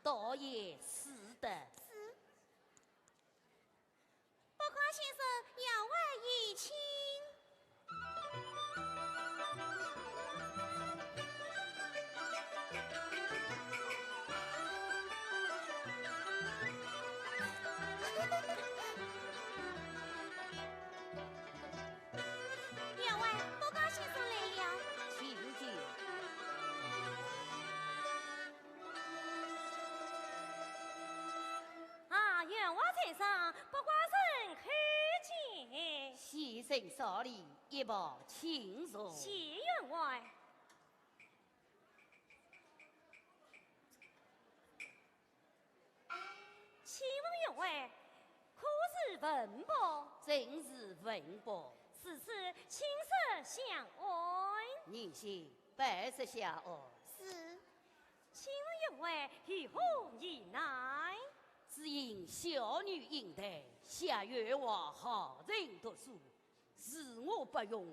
倒也是的。是。报告先生，员外已请。员外，报告先生来了。请进。员外先生，不挂人看见。先生少礼，一步请坐。谢员外。请问员外，可是文博？正是文博。此次青色相爱。宁先白色相爱。是。请问员外，如何而来？只因小女应台，下月话好人读书，是我不用，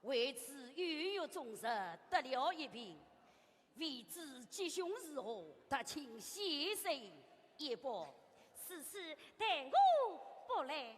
为此郁郁终日得了一病。未知吉凶如何，得请先生一报。此事待我不来。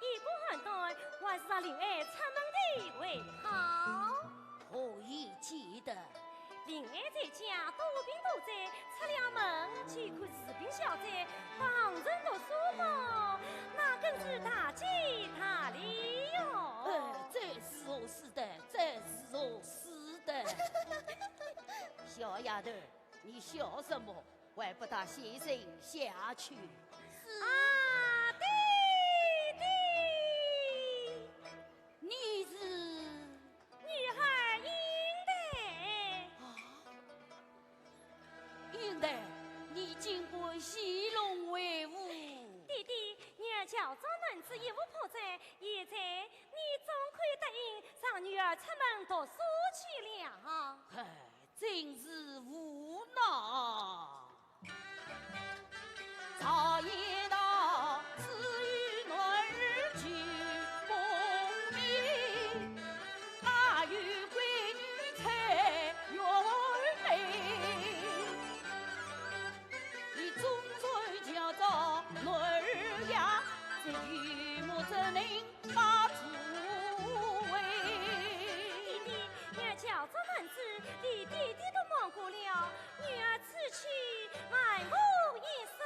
一股寒冬，还是让灵儿出门的为好。何以记得？灵儿在家多病多灾，出了门去看士兵小姐，当人读书嘛，那更是大吉大利哟。这是我是的，这是我是的。小丫头，你笑什么？还不打先生下去？是啊，弟弟，你是女孩应得。应得，你经过西龙为伍。弟弟，女儿乔装男子一无破绽，现在你总可以答应让女儿出门读书去了。唉，真是无奈。早已到子与女儿俱功名，大有闺女才月美。你终须叫做女儿呀，这玉木怎能把主为？弟弟，女儿乔装男子，连弟弟都忘过了，女儿此去爱我一生。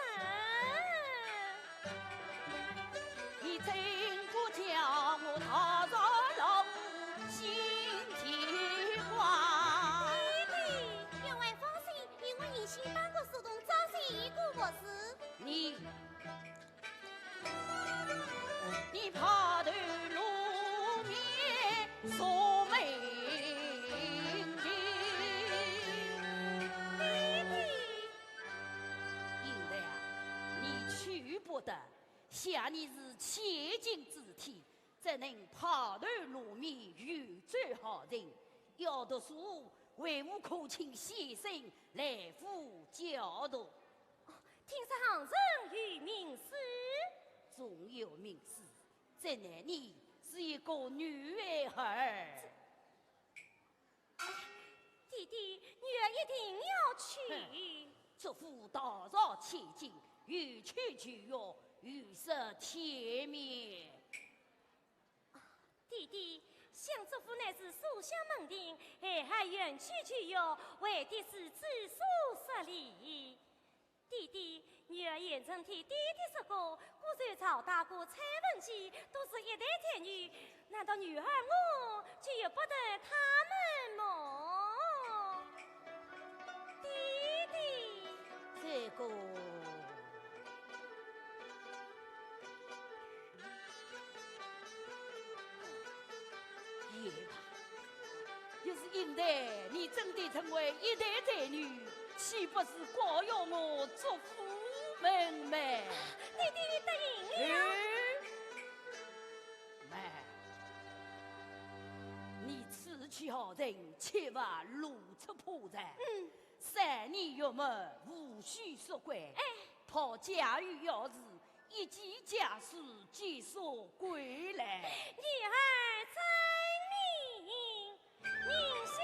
你真不叫我踏上老心牵挂。弟弟，员外放心，因为以前当过苏东招生过博士。你爬头露面说美的，弟弟，应得啊，你去不得。下你是千金之体，怎能爬头露面遇罪好人？要读书，为吾可请先生来辅教导。听说行人与名师。总有名字，怎奈你是一个女儿。弟弟，女儿一定要去。祖父大饶千金，欲去就要，欲舍天面。弟弟，想祖父乃是书香门第，还远去就要，为的是知书识礼。弟弟，女儿也曾听弟弟说过，古时曹大哥、蔡文姬都是一代天女，难道女儿我就由不得他们么？弟弟，这个也罢，要是应得你真的成为一代才女，岂不是光耀我祝福门楣？弟弟，你答应了？妹，你此去好人，切勿露出破绽。3年月末，无需说归。他假如要是一骑家书即所归来，女儿真明心。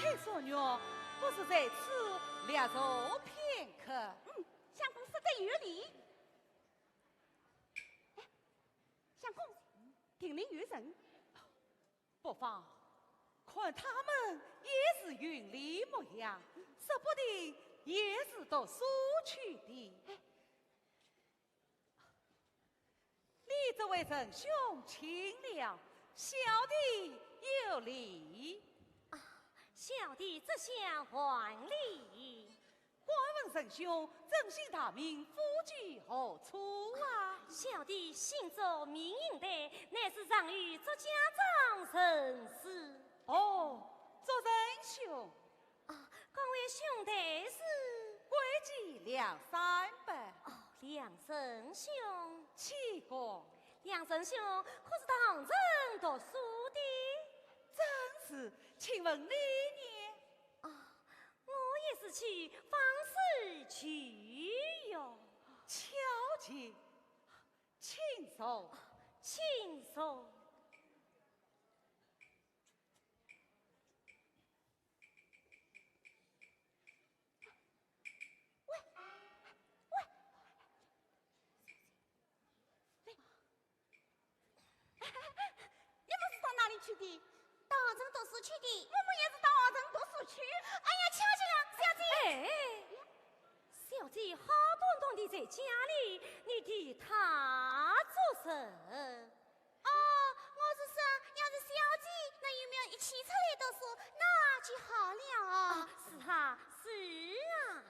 配索女不是在此留坐片刻？相公说得有理。哎，相公，定令有人。不妨，看他们也是云里模样，说不定也是到苏去的。你这位仁兄请了，小弟有礼。小弟这下还礼。官问仁兄，正姓大名，夫居何处啊？小弟姓周，名应德，乃是上虞作家长人士。哦，做仁兄。各位兄台是归计200-300。梁仁兄，起过。梁仁兄可是唐人读书的？正是，请问你呢？我也是去访视去哟。巧见，请坐，请坐。去的，到杭州读书去的，我们也是到杭州读书去。哎呀，巧极了，小姐。小姐好端端的在家里，你替他做甚？我是说，要是小姐那有没有一起出来读书，那就好了。是啊，是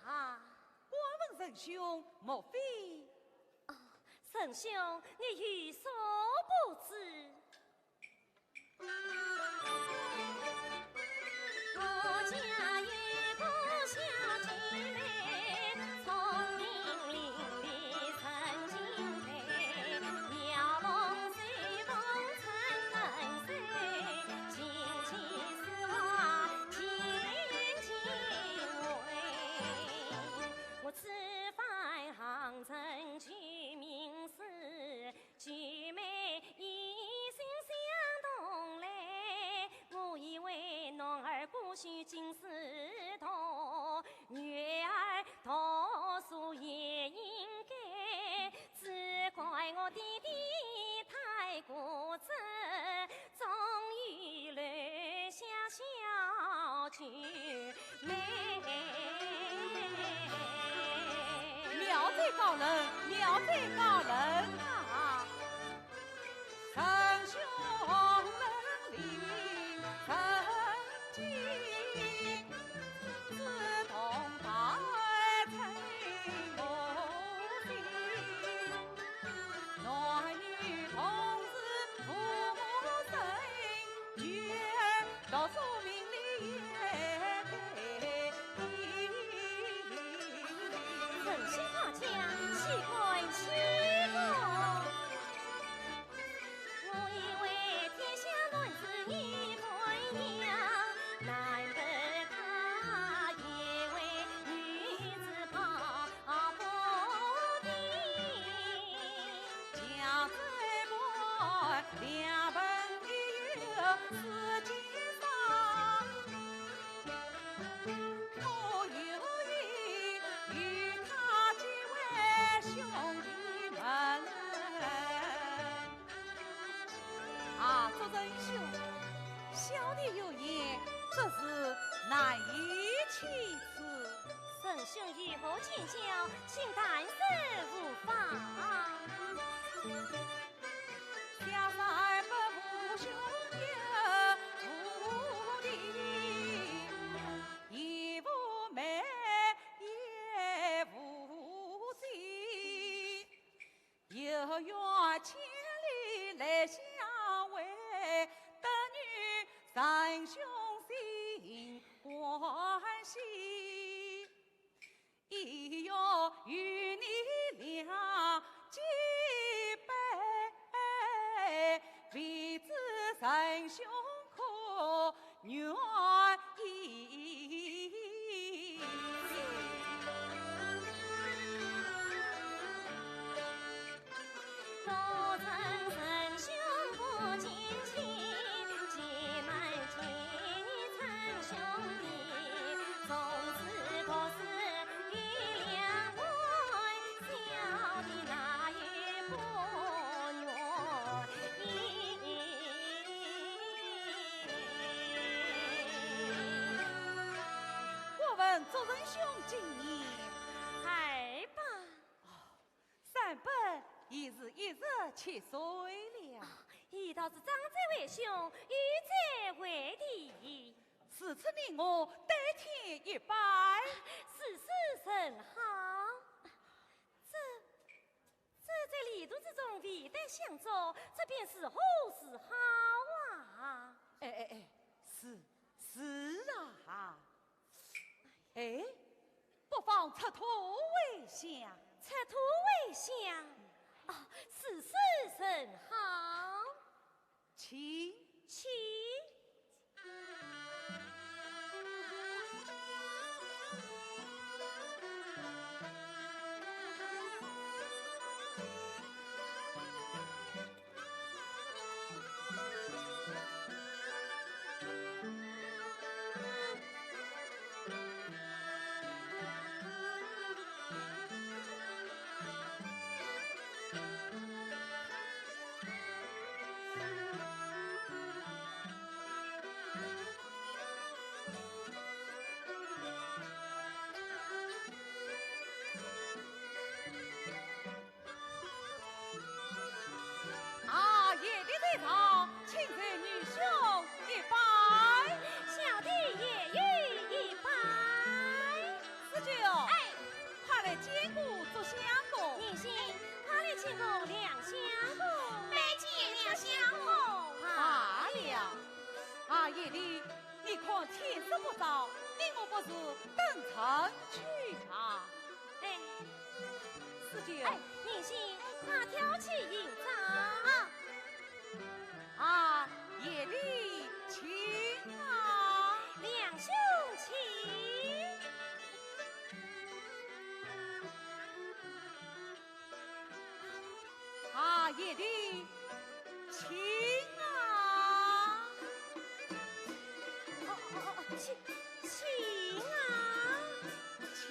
啊。我问仁兄，莫非？仁兄，你有所不知。我家有个小姐妹，聪明伶俐神经美，妙龙随风成人水，琴棋书画尽尽会。我此番杭城去名士，举妹一心相同来，我以为侬儿姑须经世同，女儿读书也应该，只怪我弟弟太过真，终于留下小姐妹。妙哉高人，妙哉高人啊！仁兄能力曾经，自动大爱成我心。男女同是父母生，愿读书名利也给你。人心话讲，奇怪奇怪。我以为天下乱子一对娘，难得他也为女子跑不定。家在外，两本一有四季上，我有意与他结为兄弟们。做仁兄，小弟有言，这是难以启齿。仁兄如何请教，请但是无妨。家在不无兄有无弟，亦无妹也无弟，有缘千里来相会，得女仁兄心欢喜，亦要与你俩结拜，彼此仁兄可愿意？若曾仁兄不见亲，结满亲，你称兄弟。7岁了。伊倒是长者为兄，愚者为弟。此次你我得天一拜，事事甚好。这在礼度之中未得相助，这便是好是好啊！是啊。哎，不妨出土为香，出土为香。啊，事事甚好。请。请在女兄一拜，小弟也愿一拜。四舅，快来接过做相公。宁心，快来请我两相公。没见两相公。罢了。阿爷的，你看天色不早，你我不是登城去啊？四舅，宁心，快挑起营帐。夜里请啊，两兄请。夜里请啊，请啊，请。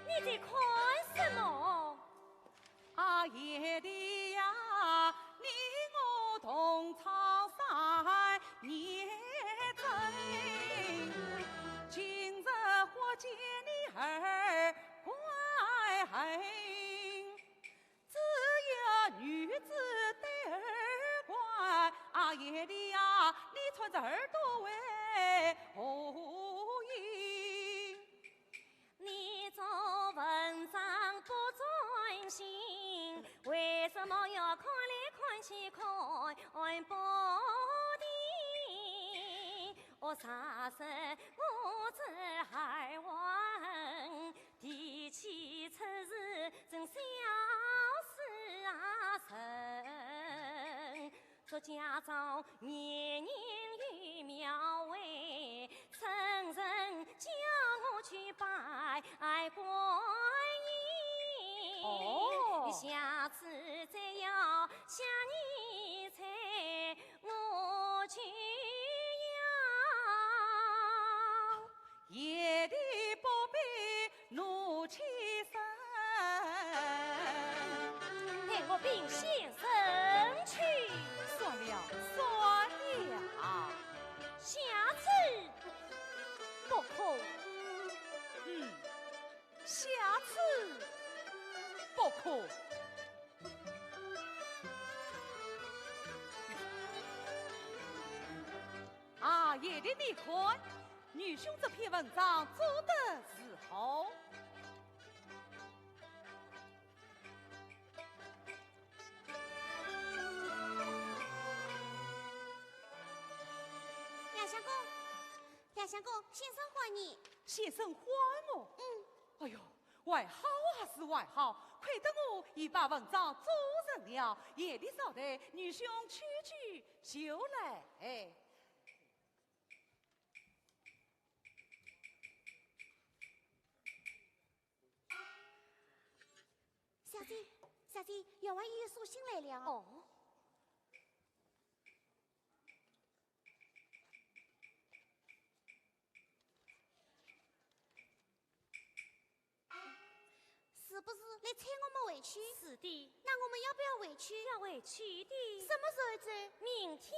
你在看什么？爷的呀，你我同朝3年整，今日我见你儿乖恨，只有女子对儿乖。爷的呀，你穿着耳朵为何意？你做文章不专心，为什么要看来看去看不定？我啥时我只还问的？起出事真小事啊神，祝家长年年有庙会，春神叫我去拜观音。哦下次再要向你猜，我去要。夜的宝贝怒气生，带我禀先生去。算了算了，下次不可。下次不可。啊，夜的你看，女兄这篇文章做得是好。杨相公，先生唤你。先生唤我。哎呦，外好还是外好，亏得我已把文章做成了，夜里晌的女兄区区就来。小姐，小姐，员外爷爷送信来了。哦，是不是来催我们回去？是的，那我们要不要回去？要回去的。什么时候走？明天。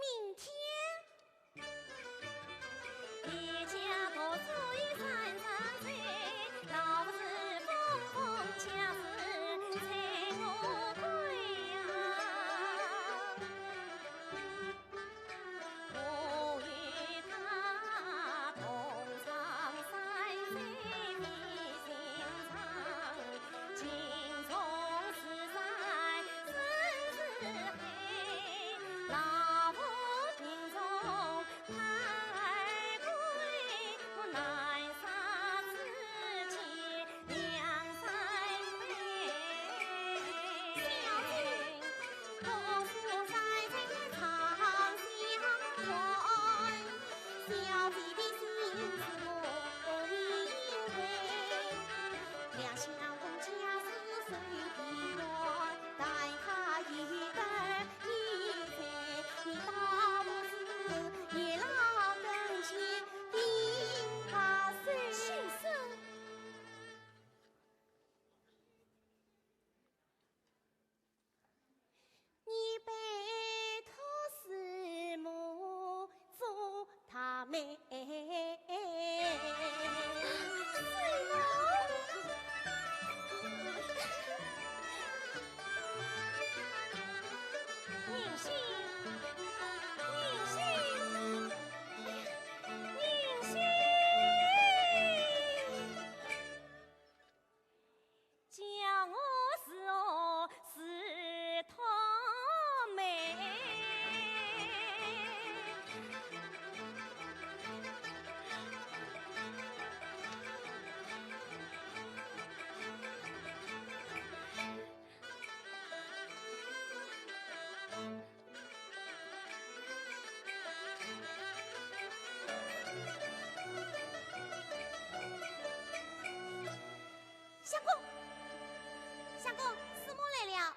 明天。一家多住一山上醉，老夫子风风恰是催我归呀。我与他同唱山水比心肠，情从此在深似海，老夫心中太贵，我难杀自己两三杯。小姐，多福在这长相欢，小姐的心思我明白。两相公家是随的缘，待他一等一猜，你大拇指也老跟前定他谁？先生。你背头师母做他妹，宁心，宁心，宁心，叫我是哦是他妹。相公，相公，师母来了。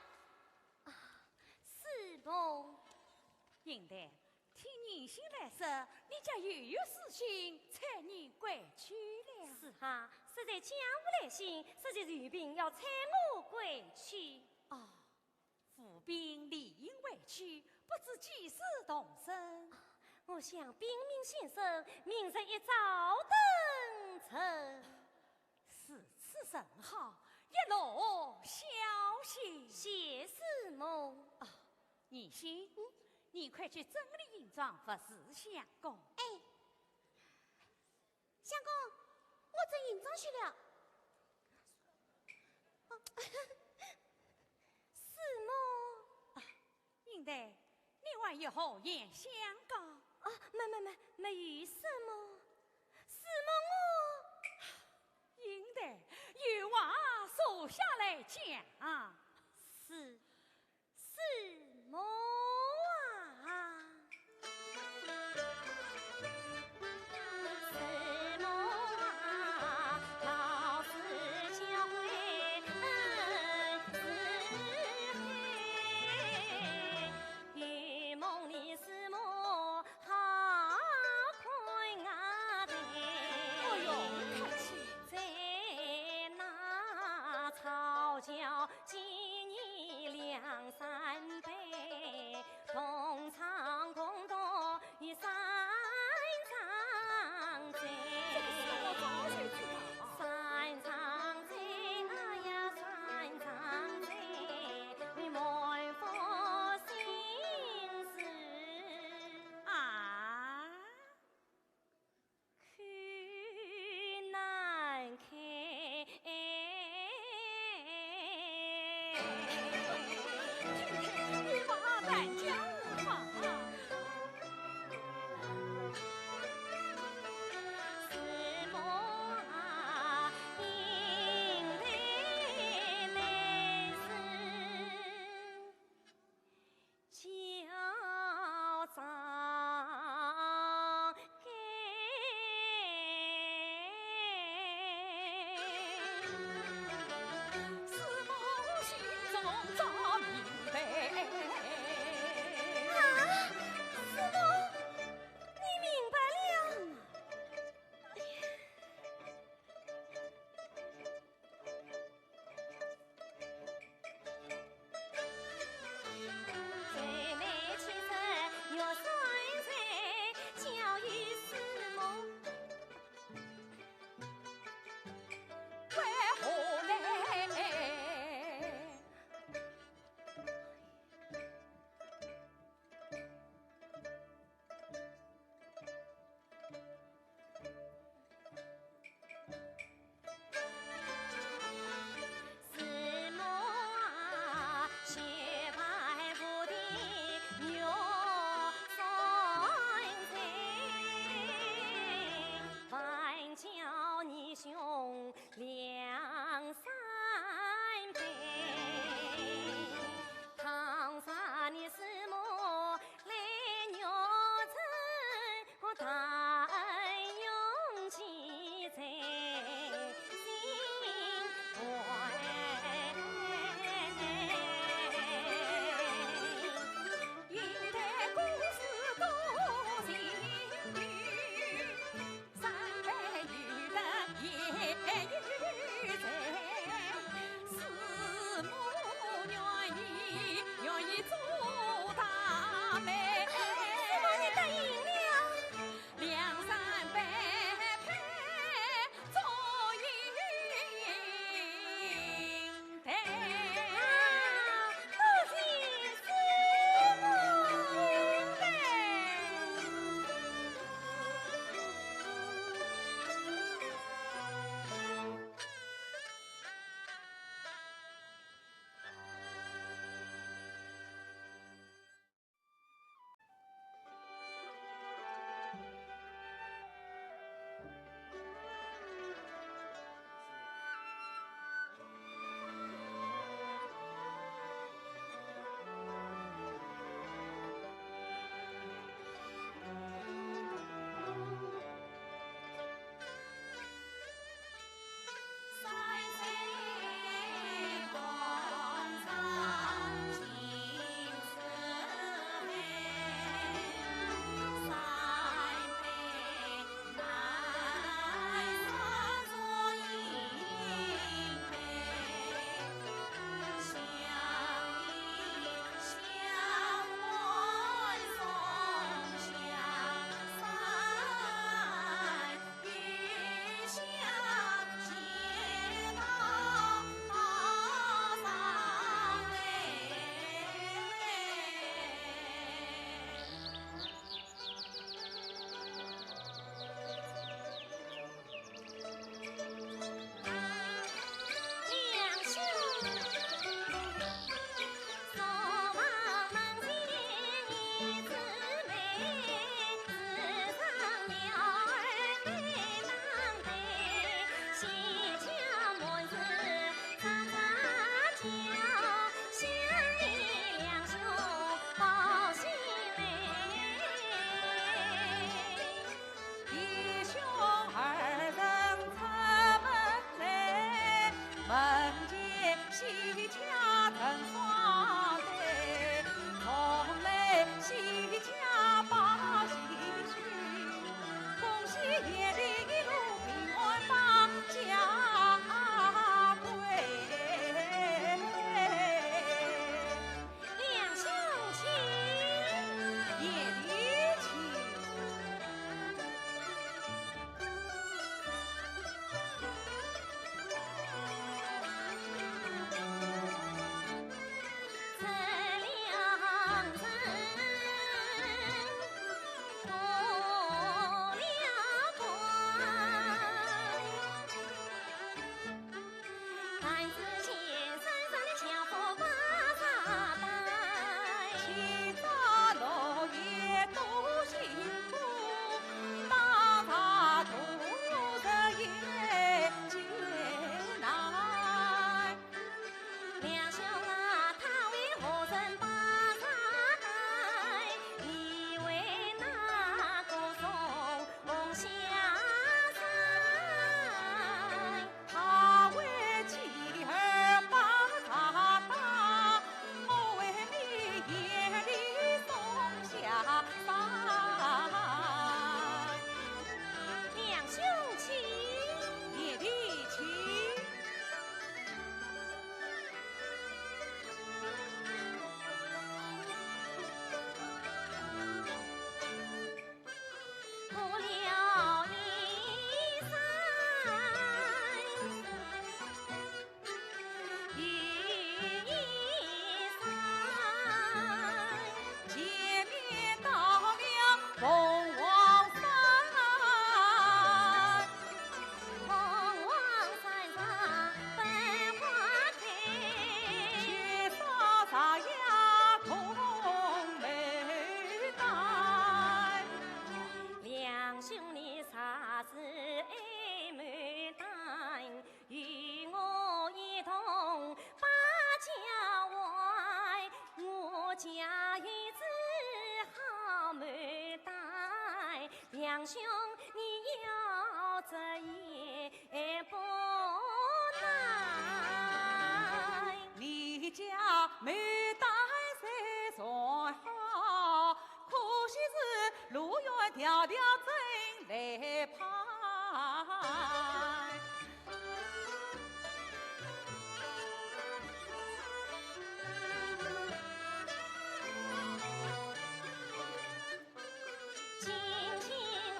是梦。应得听人心来说，你家又有事情催你归去了。是哈，实在家务来信，实在御病要催我归去。哦，府兵理应回去，不知几时动身。我想禀明先生，明日一早登城。此甚好，一路小心。谢师母。你先，你快去整理营装，服侍相公。哎，相公，我整营装去了。哦，师母。应得你还有何言相告？没有什么。师母应得留下来讲啊。是么啊？是么啊？老师教诲恩是黑，玉梦里是么好看啊的？哎呦，看起在那草桥见你两三杯，同唱共度与三场醉。我早就知道啊。三场醉，哎呀三场醉，你满腹心事啊，去难开。听听女娃难讲话。两兄，你要这也不难。你家没带谁算好，可惜是路远迢迢真来盼。青青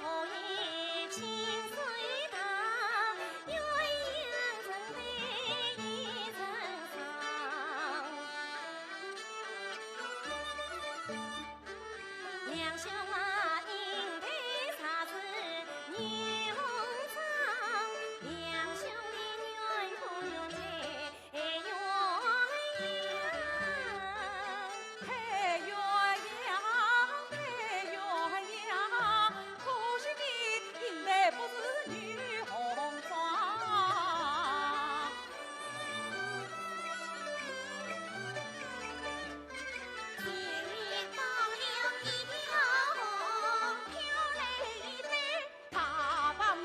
河沿清水塘，鸳鸯成对一成双。两兄啊，应该啥子年丰长？两兄的缘不缘配鸳鸯。配鸳鸯，配鸳鸯，可惜你迎来不是女红妆。见到了一条红，飘来一对大白马。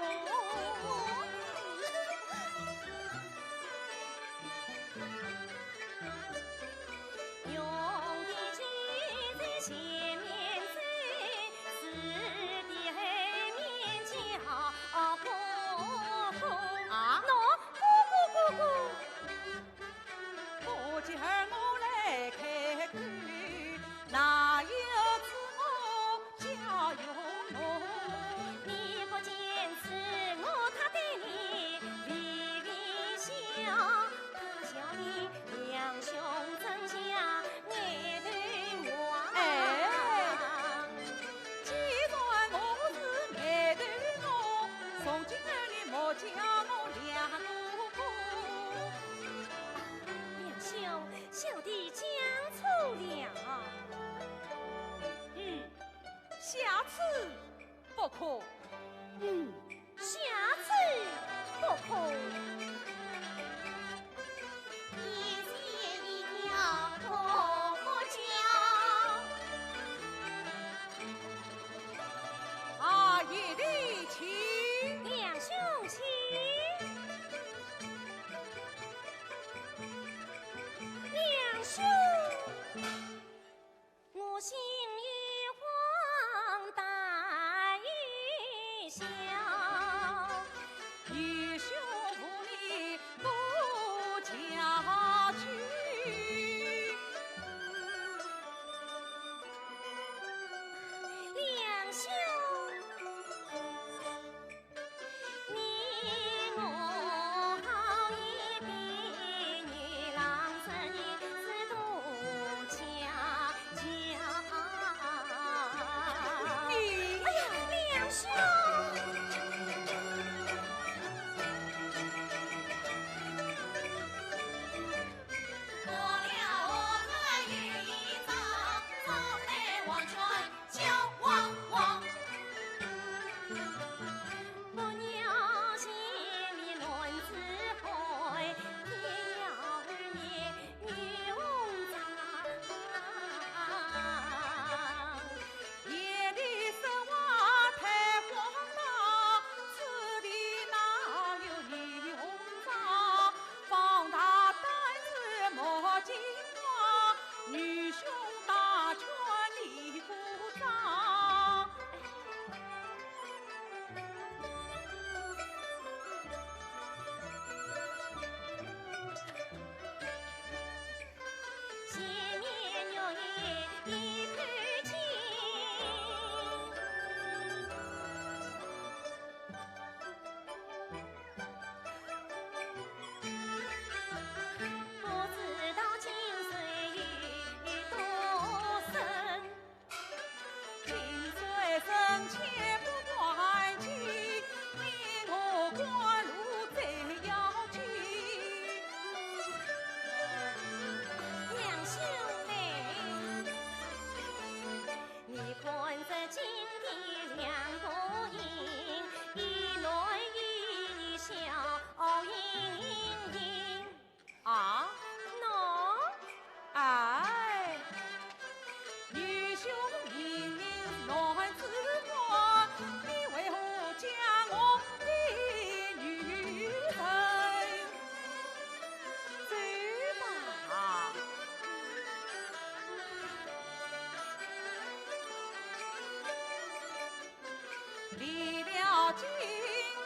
用的剑在前面走，死的后面叫哥哥。啊喏，哥哥。我今儿我来开口，哪有此我家有我？你不见此我他对你微微笑，他笑你两兄真像爱对望。哎既然我是爱对我，从今儿你莫叫我两哥哥。两兄，小弟讲错了。下次不可。下次不可。一线一条同我脚，啊，一力气。两兄亲，两兄，我心玉皇带玉箫。一兄扶你过家去，两兄，你我好一比女郎子你是多强强。你哎呀，两兄。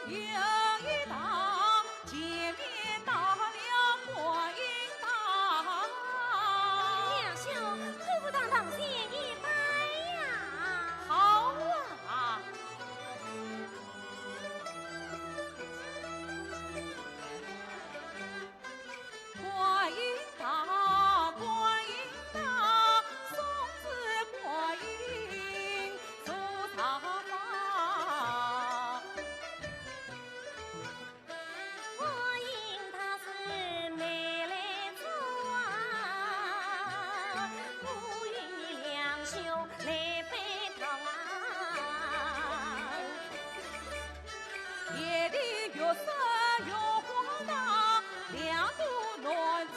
有一趟见面到了观音堂，两兄可不当堂先一拜呀！好啊！观音堂，观音堂，送子观音坐上房。观音她是美来走啊，我与你两兄来拜堂啊。夜里月色又荒唐，两个男子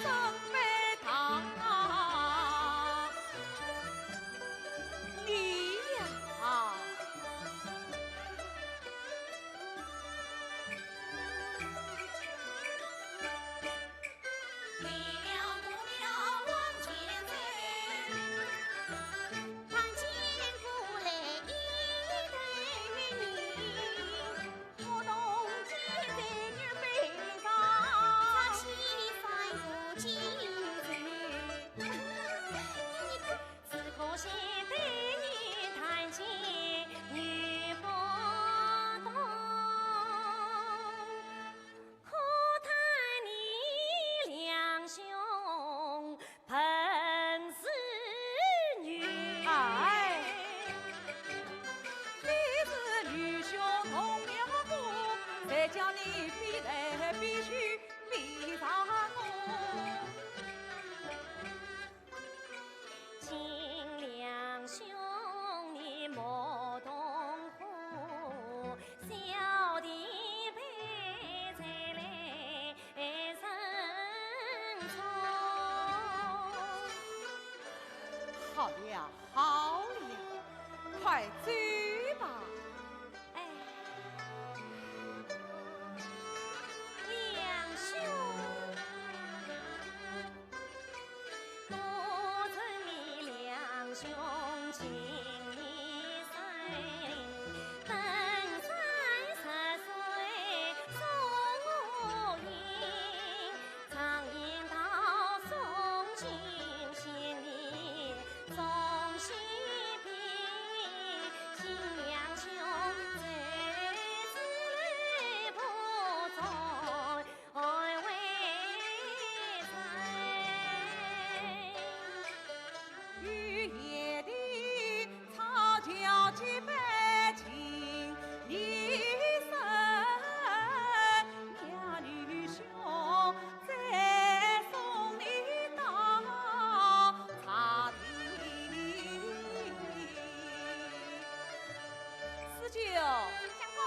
正拜堂。你呀，为了母庙往前走，看见过来一对女，我同见在女背上，扎起三个金穗。只可惜对你谈情女不懂，可叹你两兄本是女。哎，你是女兄同了夫，才将你逼来逼去离上宫。亲两兄，你莫动火，小弟陪才来认错。好了好了，快走吧。哎，两兄，多承你两兄情义深，登山10岁送我迎，常言道送君千里送喜饼，亲两兄最自不中为谁？雨夜里草桥几般情意深，两女兄再送你到茶亭。四舅，相公。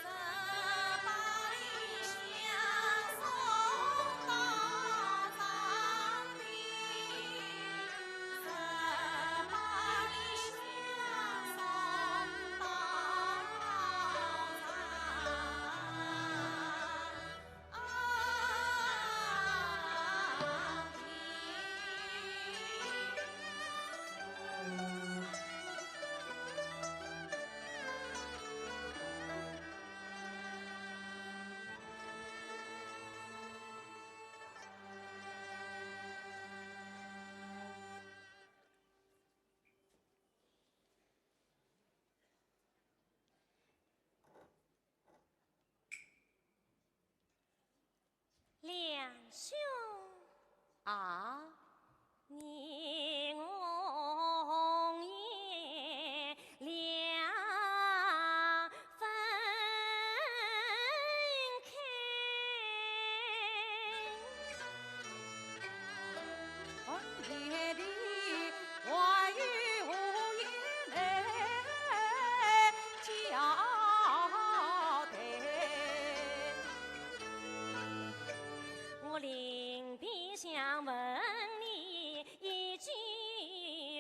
十八里香送到长亭，十八里香送到两兄，啊，你我红颜两分开。夜里我与无言来交代。我临别想问你一句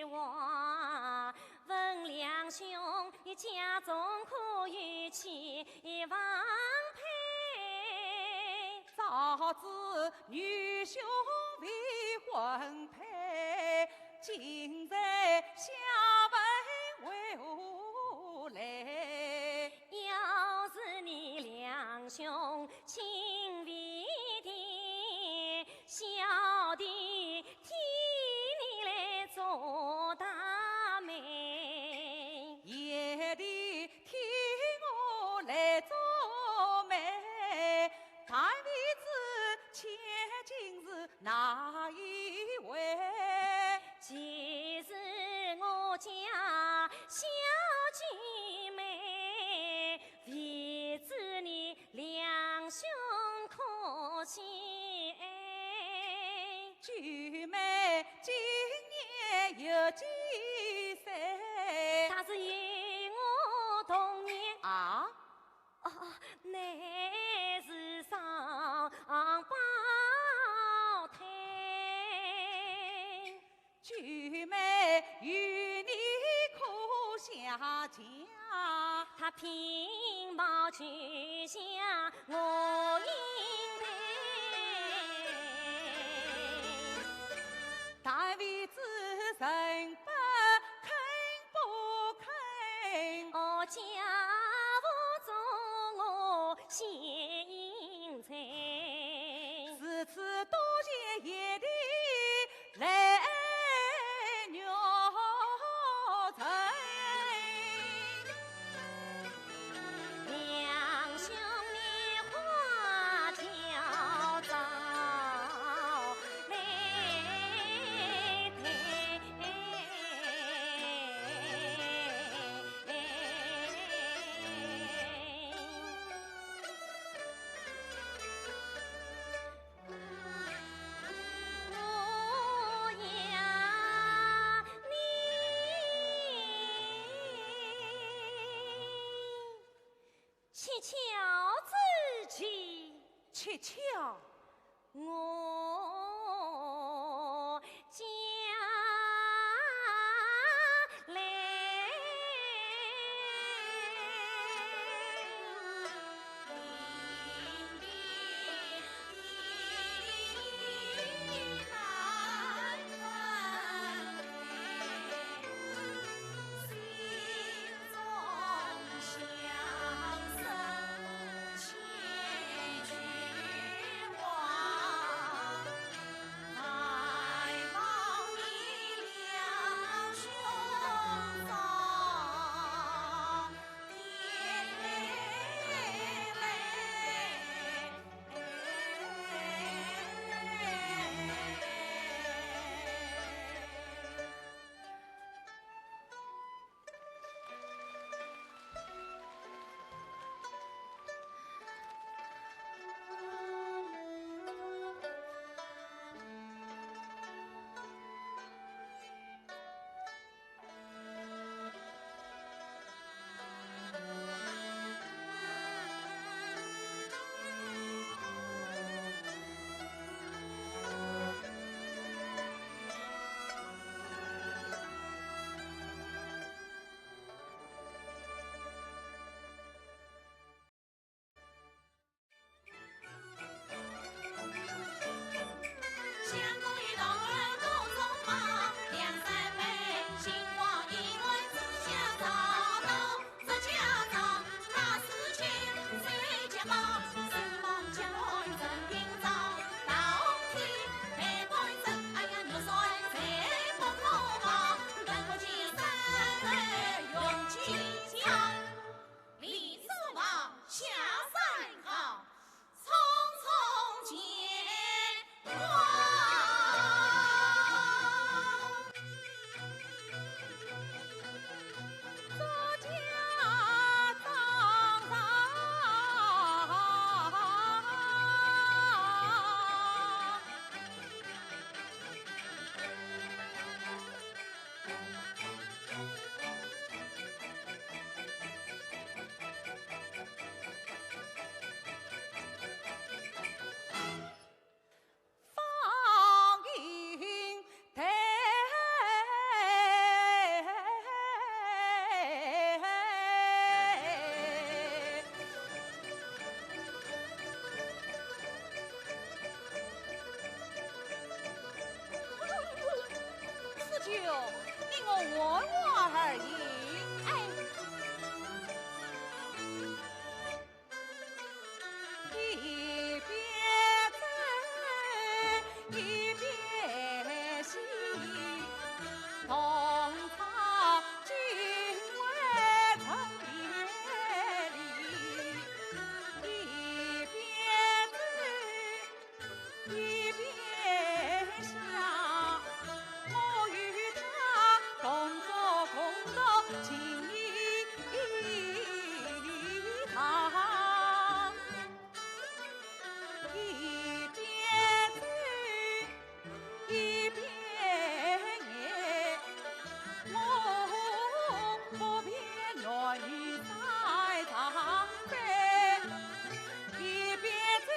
话，问两兄，你家中可有妻房配？小子女兄未婚配，今在下问为何来？要是你两兄亲为的，小弟替你来做大媒。爷的替我来做媒，但未知千金是哪一位？其实我家小姐妹，为知你两兄可惜。舅妹今年有几岁？他是与我同年，啊，乃是上胞胎。舅妹与你可相见？他平毛去向我应配，但未知人不肯不肯？我家务中我献银财，此次多谢爷的来鸟人。两兄你花挑早来我呀你乞巧之际，蹊跷，我家来。我问我而已。哎，一边走一边喜，同草今未曾别离。一边走一边想，我与他共做共度情一堂。一边走一边念，我不偏愿与在长飞，一边走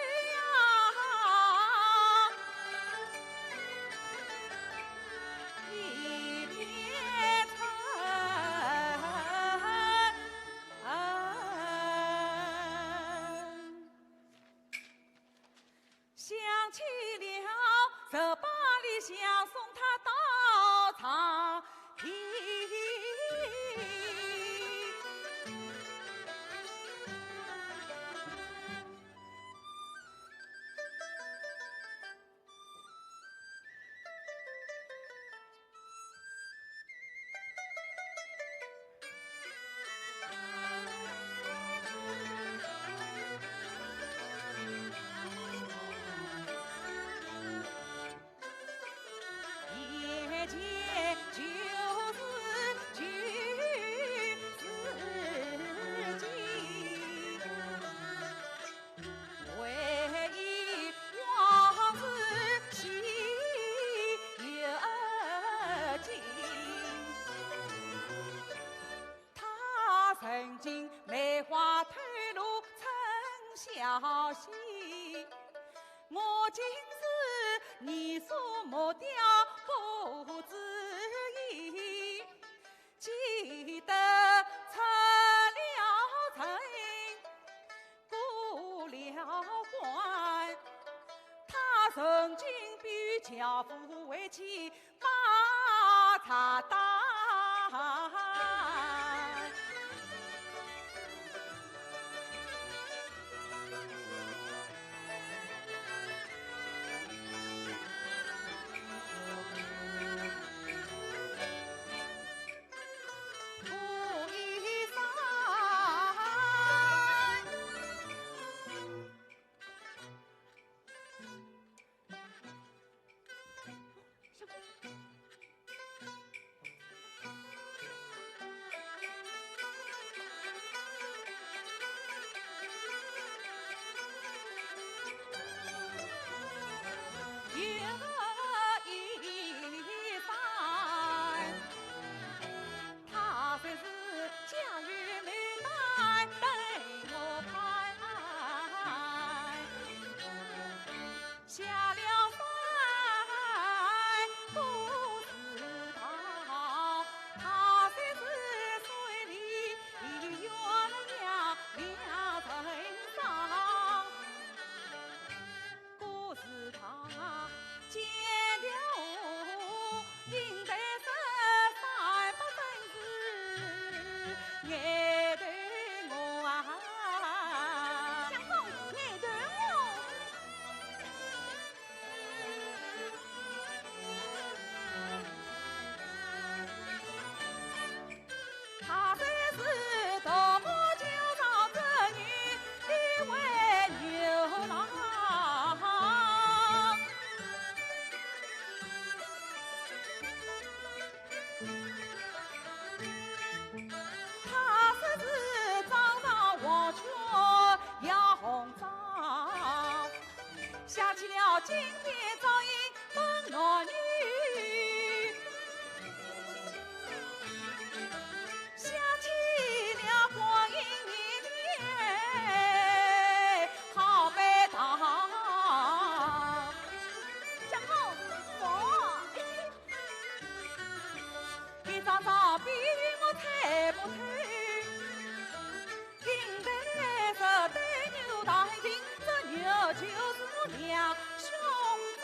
一边想起了18里相送他到长平。夜间就是去自己，唯一往事心有情。他曾经梅花吐露曾消息，我今是你所抹掉不知意，记得出了城，过了关，他曾经比樵夫为妻把茶担。不一散，有一番。他虽是家喻美代对我盼，下了山不知道，他虽是水里鸳鸯两成双，不知他见了我应该300分子眼对我啊，相公眼对我，他虽是多么娇裳织女，一位牛郎。他虽是长上黄雀压红妆，下起了金殿照应本男女，想起了光阴年年好悲当。相公我，一张照片我推不推？应该是对牛弹琴，这牛就是我两兄弟。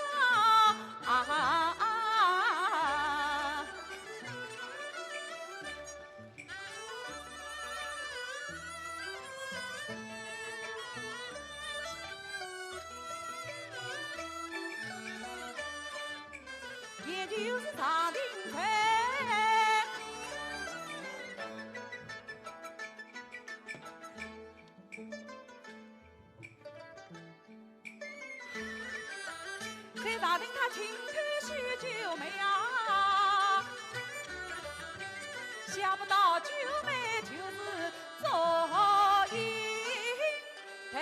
就是长亭翠。在长亭他轻看许九妹啊，想不到九妹就是赵英台。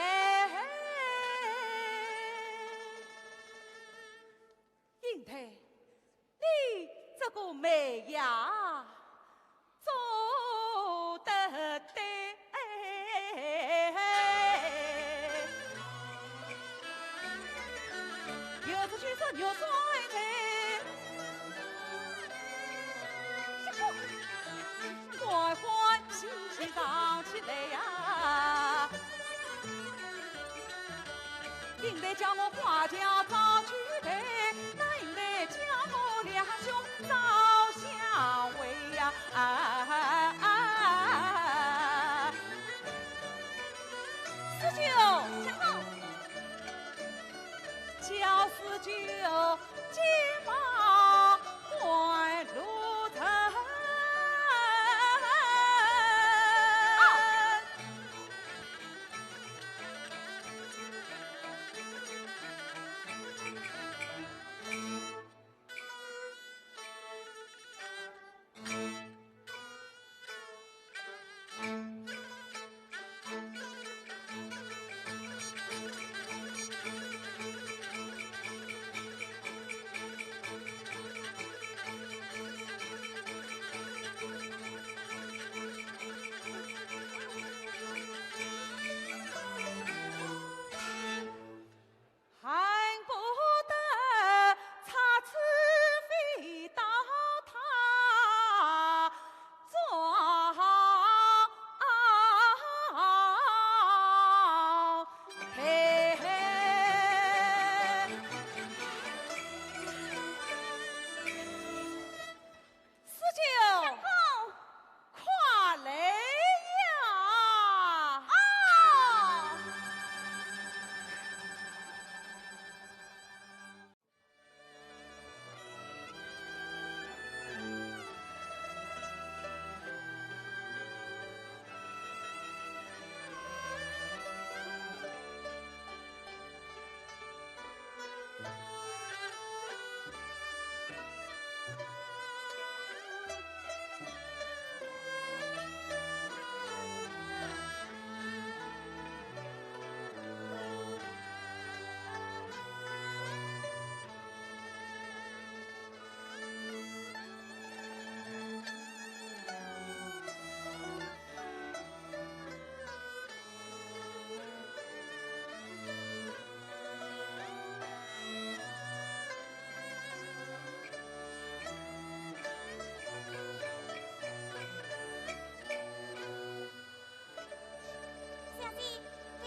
英台，你这个妹呀，做得对。有次去做牛酸菜，欢欢喜喜唱起来呀！应该叫我花轿找去台，那应该叫我两兄找相会呀！四九，相公。小四九肩膀关如城，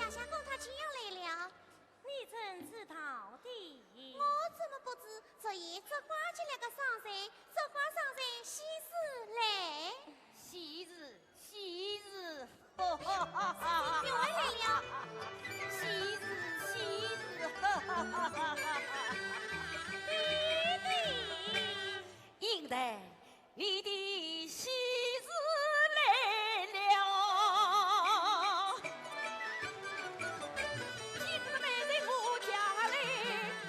相公他亲要来了，你怎知道的？我怎么不知？昨夜这刮起来个上山，这刮上山喜事来，喜日喜日，哈哈哈哈！又来了，喜日喜日，哈哈哈哈！弟弟，应得你的喜日来了。今日妹在我家里，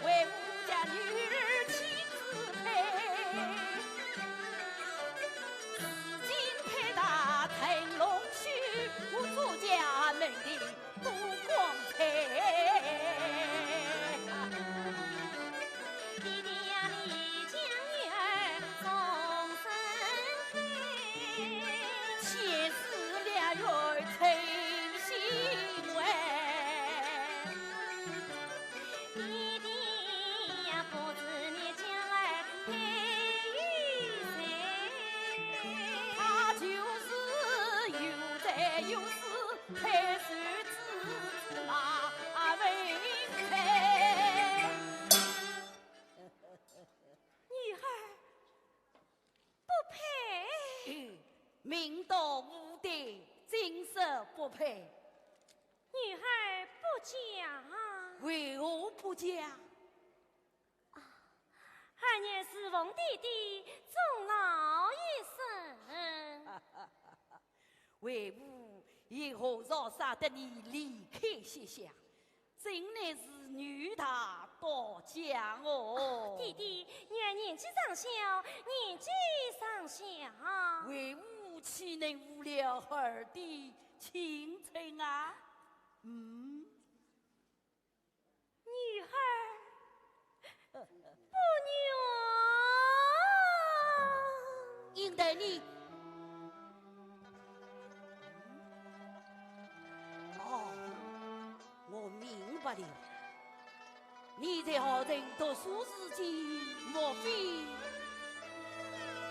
为我家女儿亲自配。紫金配搭腾龙须，我朱家门的多光彩。弟弟呀，你将女儿送身开，前世两月成心为。弟弟呀，不知你将来配与谁？他就是有财有势，太守之子马为配。女孩不配，明道无对，今生不配。女孩不嫁。为何不嫁？还愿侍奉弟弟终老一生。为吾以后若杀得你离开西乡，真乃是女大多将哦。弟弟，原年纪尚小，年纪尚小，为吾岂能误了儿的青春啊？女孩不娘，应得你。哦，我明白了。你在豪人读书时期，莫非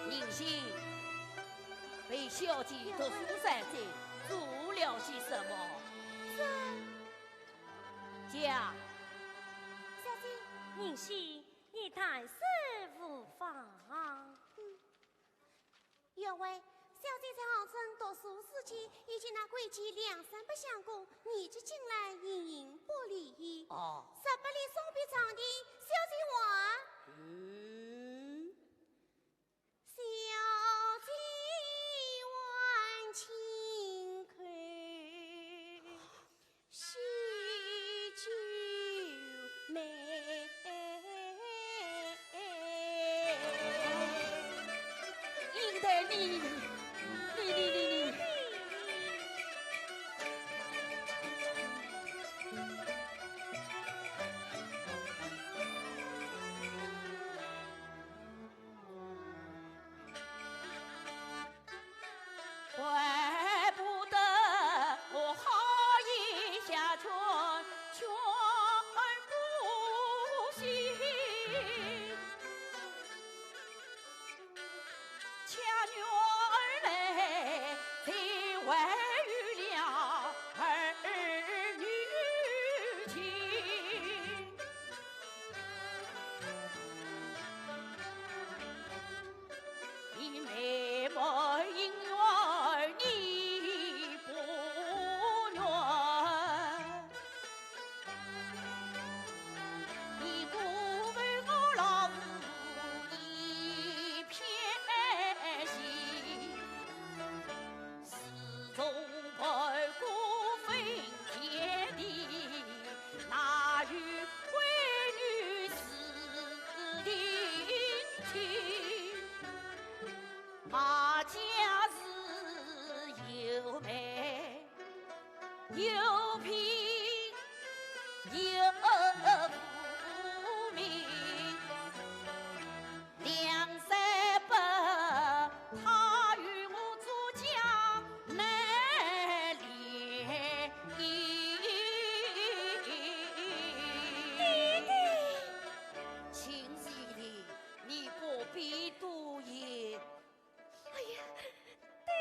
宁信被小姐读书山寨做了些什么？讲。小姐，宁熙，你谈事无妨。原为小姐在豪城读书时期，已经那规矩两三不相公，你这进来隐隐不离意。哦， 18里送别长的小姐话。小姐挽轻扣，喜酒美。应得你。怪不得我好一下全不行，恰女儿们才外遇了儿女情，你妹妹因缘你不愿，你辜负我老夫一片心，始终陪孤分天地，那与闺女是定情。马家是又美又平又富民，梁山伯他与我主将难联姻。弟弟，亲爱的，你不必多言。哎呀，弟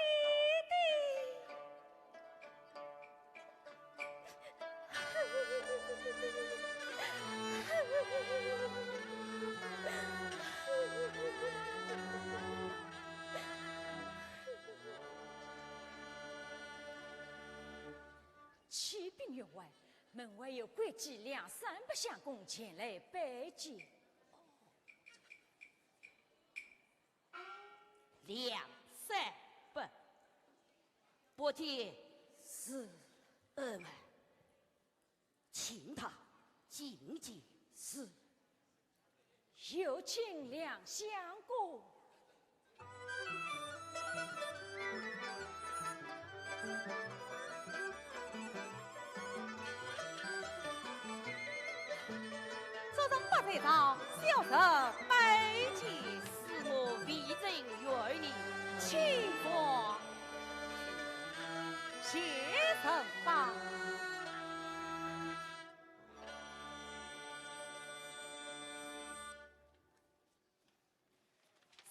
弟。启禀员外，门外有贵妓两三不相公前来拜见。两三不见是儿们，请他进见。是，有请两相公。早上八在上，小人拜见。是我微臣愿你请坐，谢承吧。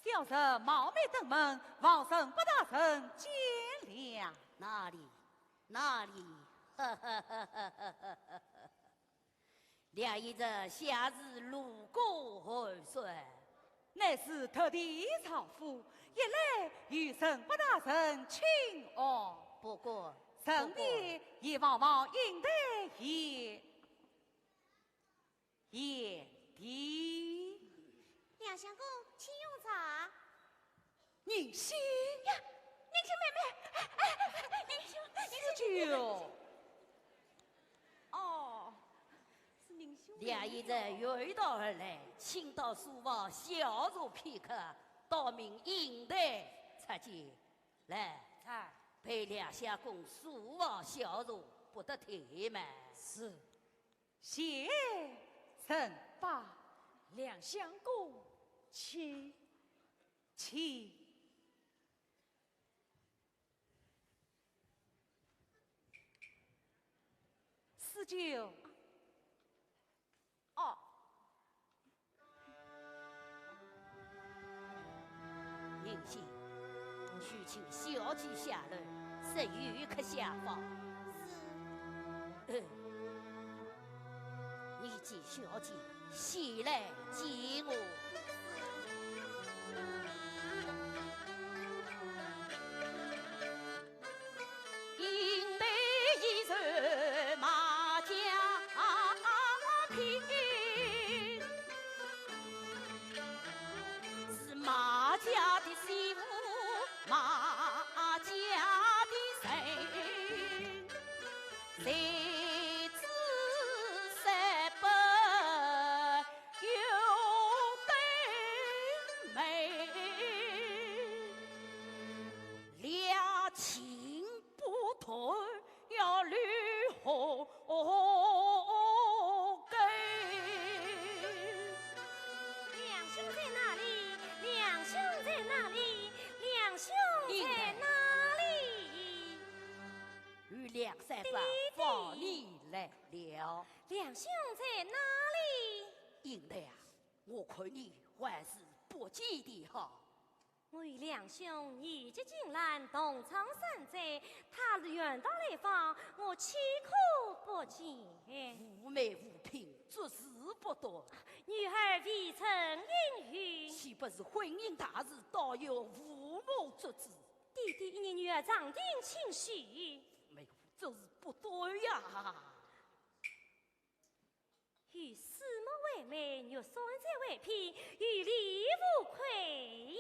小人冒昧登门，望圣不大臣见谅。哪里？两一日夏日路过寒酸，乃是特地朝府，一来与圣不大臣请安。不过臣弟也往往应得言弟。了两相公，请用茶。宁心呀，宁心妹妹，宁兄，酒。哦，是宁兄。两一人远道而来，请到书房小坐片刻，道明应待参见。来，哎，陪两相公书房小坐，不得怠慢。是。谢臣把两相公请。四九。哦。宁心，须请小姐下楼，设御客下房。你见小姐先来见我。应得一人马家聘，是马家的媳妇，马家的人，谁知三百有对美，两情不同要如何给？两兄在哪里？两兄在哪里？两兄在哪里？与两三百放你来了。两兄在哪里？应台啊，我看你还是不见的好。我与两兄一结金兰，同窗山寨。他远道来访，我岂可不见？妩媚无品，做事不多，女儿未曾允许。岂不是婚姻大事，倒有父母之旨？弟弟，你女儿长定请许。没有，这是不对呀。与师母为媒，与双在为聘，与礼无愧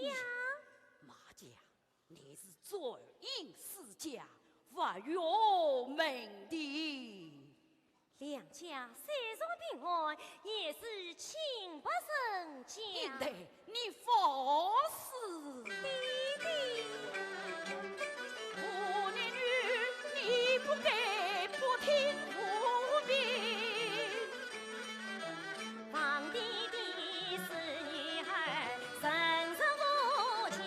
呀。马家你是罪应世家，发有名的。两家虽说平安，也是情不胜家。应台，你放肆！弟弟，我女女，你不该不听父命。放弟弟是女儿，深受无情。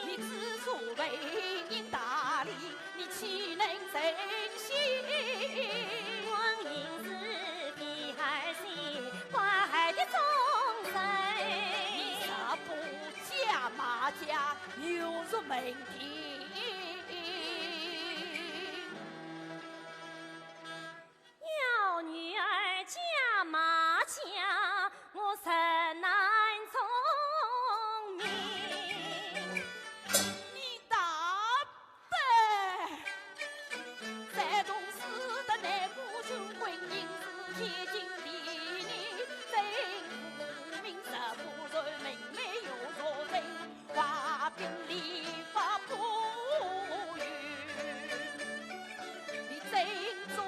你自作为人大礼，你岂能忍心？婚姻是第二心，花海的众生。你啥不嫁马家，有入门庭？要女儿嫁马家，我甚难从命。你大胆！在东市的南母亲婚姻是天经地义，真父名实不传，明媒有若真，话兵礼法不允。你真做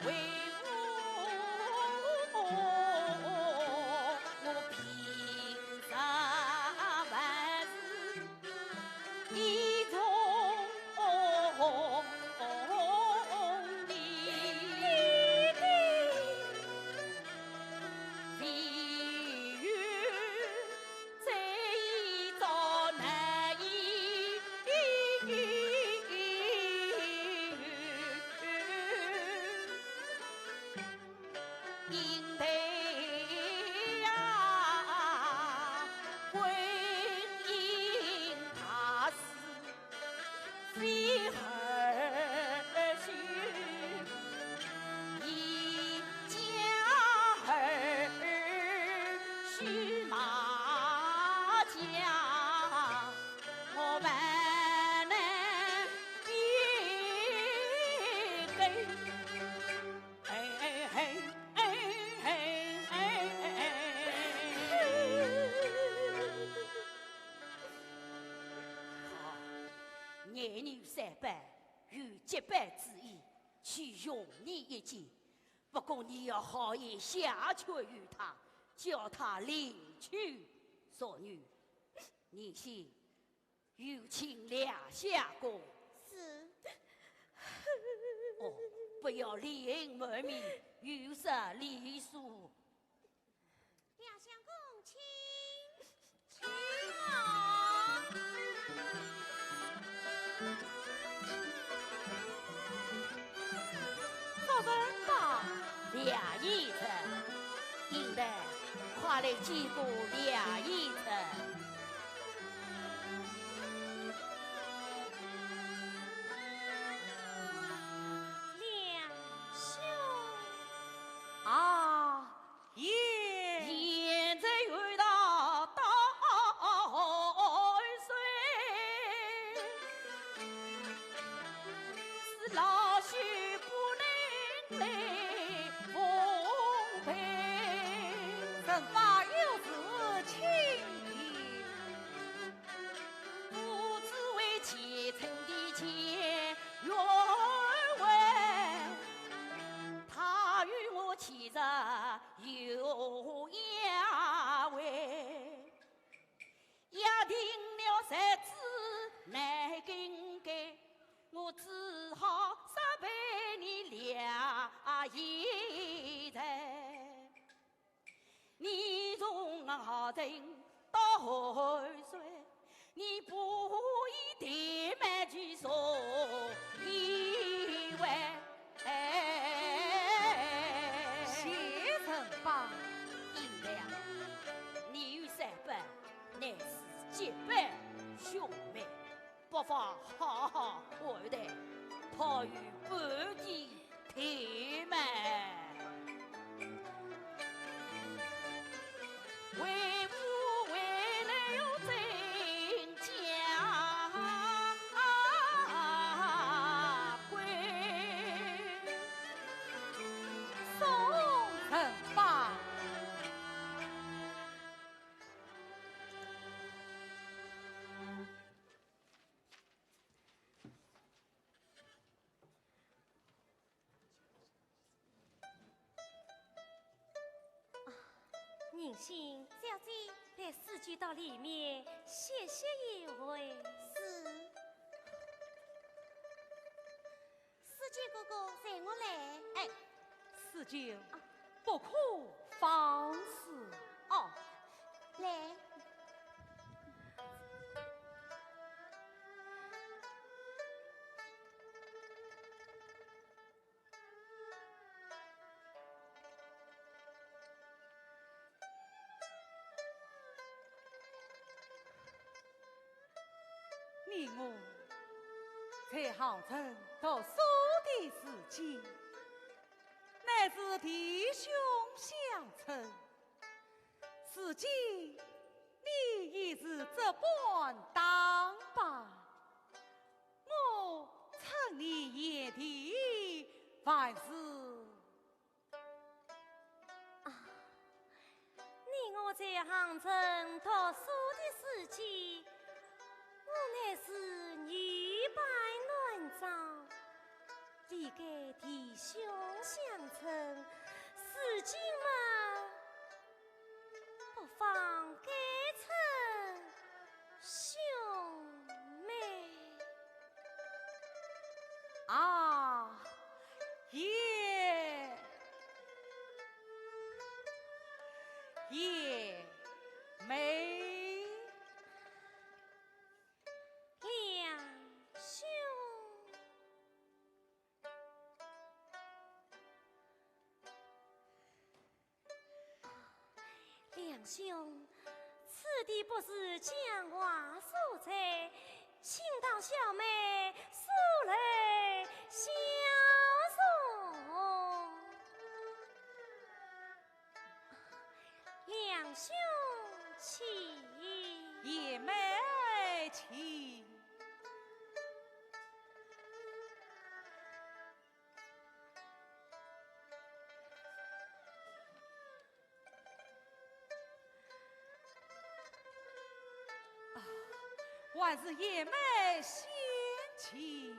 为我平常万事一从你，地狱再一遭难以。结拜之意，去容你一见。不过你要好言下劝于他，叫他另娶所女。你先有请两下公。是。哦，不要连门面，有失礼数。两相公，请啊！早晨吧，两义子，应得快来见过两义子。现在遇到大水，是老朽不能来奉陪。人家有事请你，不知为前程的前缘问，他与我其实有押位，押定了日子难更改，我只好责备你俩一人。你从何人到何岁？你不以怠慢去说以为谢承邦，应良，你与三伯乃是结拜兄妹，不妨好好看待，怕与半点怠慢。为父为了有真家规，宋承邦。宁心小姐，来四句到里面歇歇一会。是。司机哥哥，随我来。哎，四舅，不可放肆。哦，来。你我在杭城读书的时间，乃是弟兄相称。如今你已是这般当扮，我称你爷弟，凡事你我在杭城读书的时间，我乃是女扮男装，离给弟兄相称，如今嘛，不妨改称兄妹。啊，也没两兄，两兄，此地不是讲话所在，请当小妹速来相送。两兄请。也没请。还是也没嫌弃。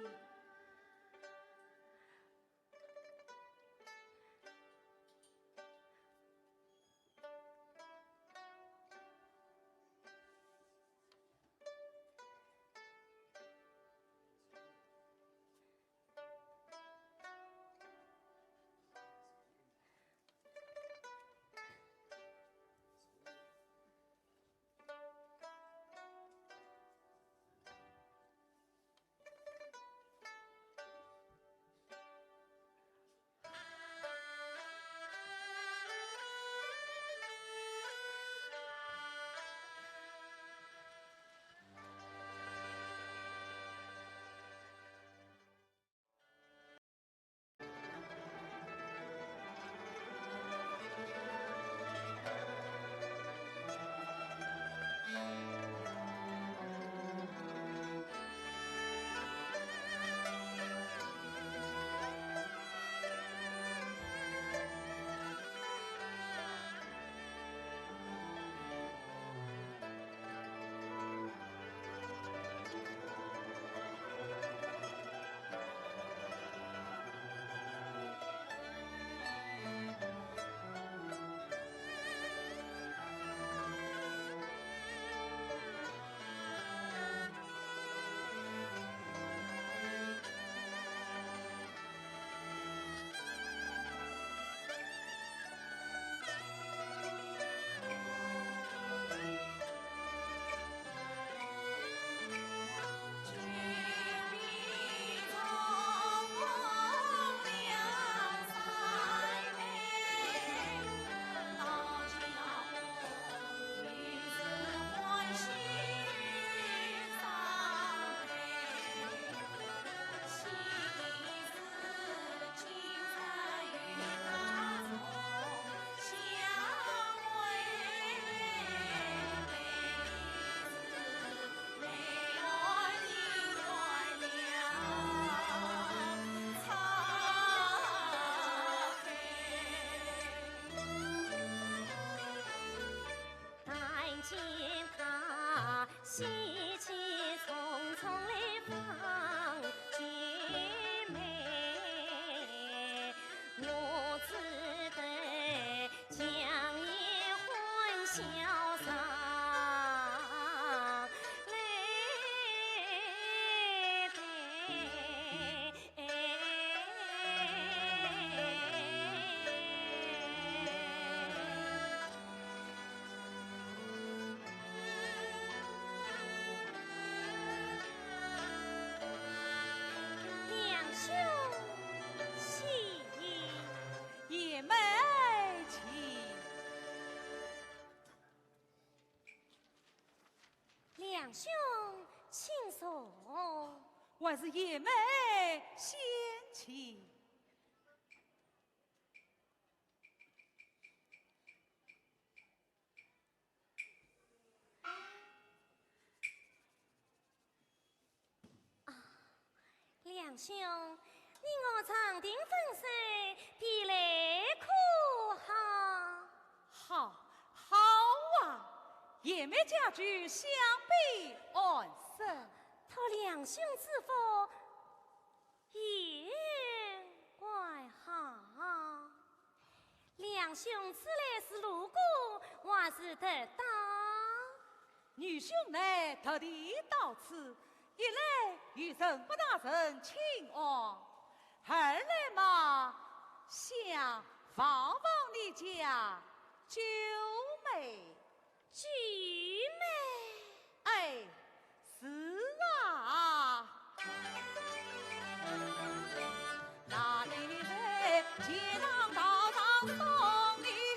还是爷妹嫌弃。梁兄，你我长定分手，别来可好？好啊！爷妹家居相比安生。托梁兄之福，也怪好。梁兄此来是路过，还是得当？女兄呢特地到此，一来与陈不大人请安，二来嘛想访访你家九妹。菊妹，哎，是啊，那你在街上道上送你一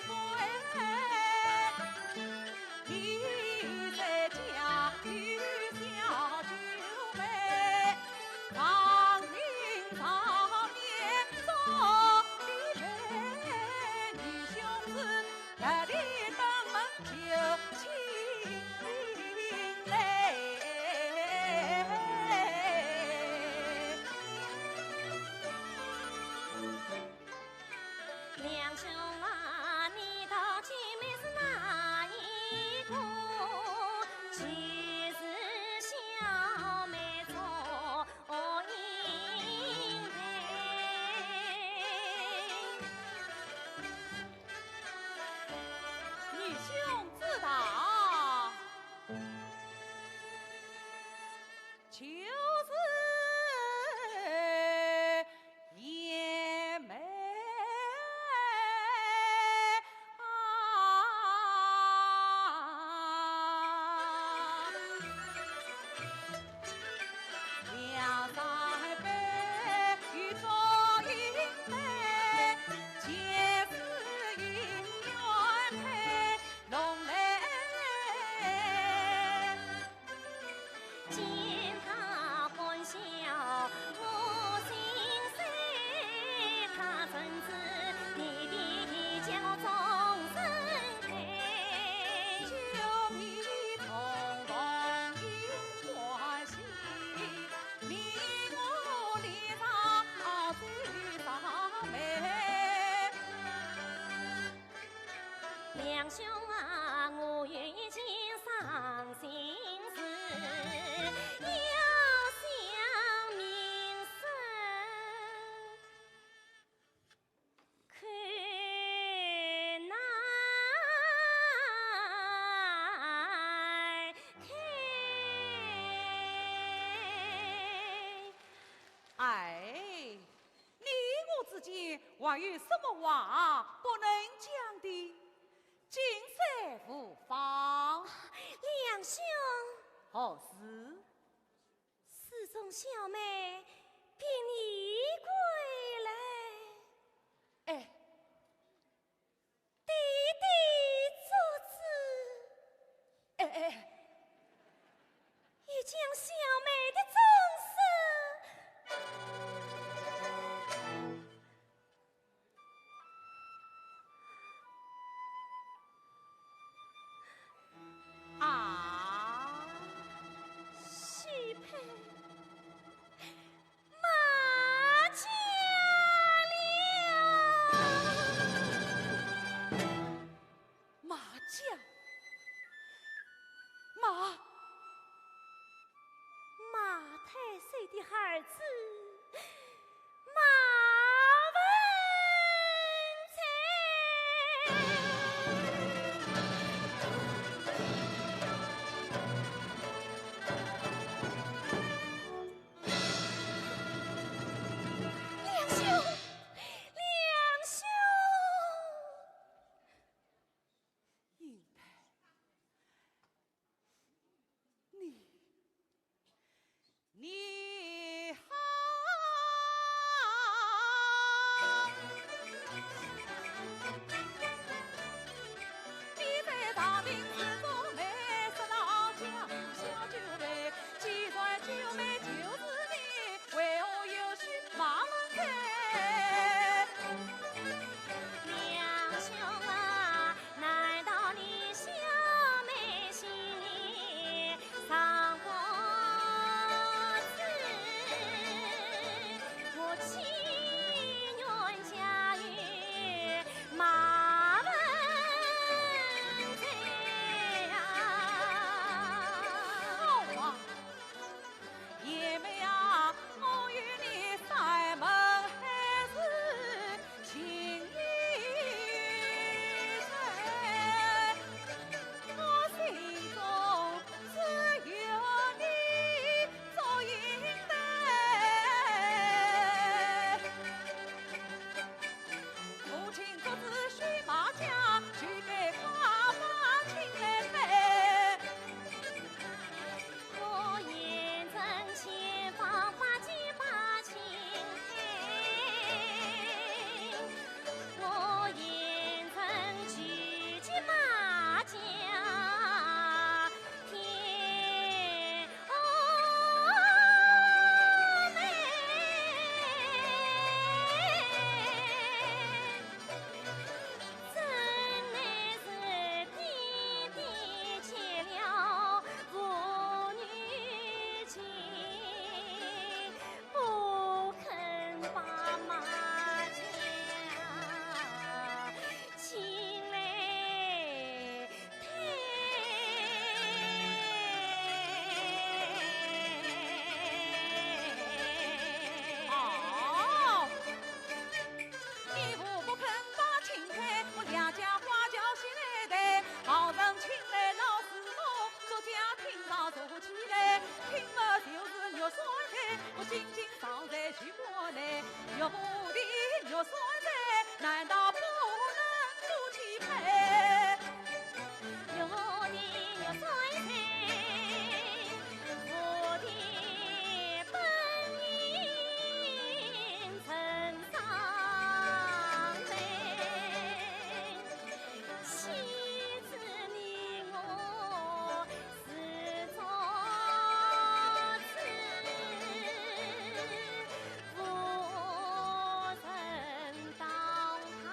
回，你在家遇小九妹，长命长年送一杯，女兄子特地登门就请来。梁兄啊，你到姐妹是哪一个？其实小妹做应配。女兄知道，就是爷妹两三杯与祝英妹，皆是姻缘配龙来。见他欢笑我心碎，他怎知弟弟将我终身配？九皮从容应欢喜，命我脸上最上眉。梁兄啊，我愿意肩上心事，要想明生，看乃开。哎，你我之间还有什么话不能讲的？今生无妨。梁兄，何事？寺中小妹比你归来，哎，弟弟作子，哎，已将小妹的终啊，身许配马家了。麻将，马太岁的儿子马文才，梁兄，英台，你好。岳父的岳孙在，难道不能不钦佩？我的岳孙在，我的本应称上来，岂知你我是作子，夫人当堂。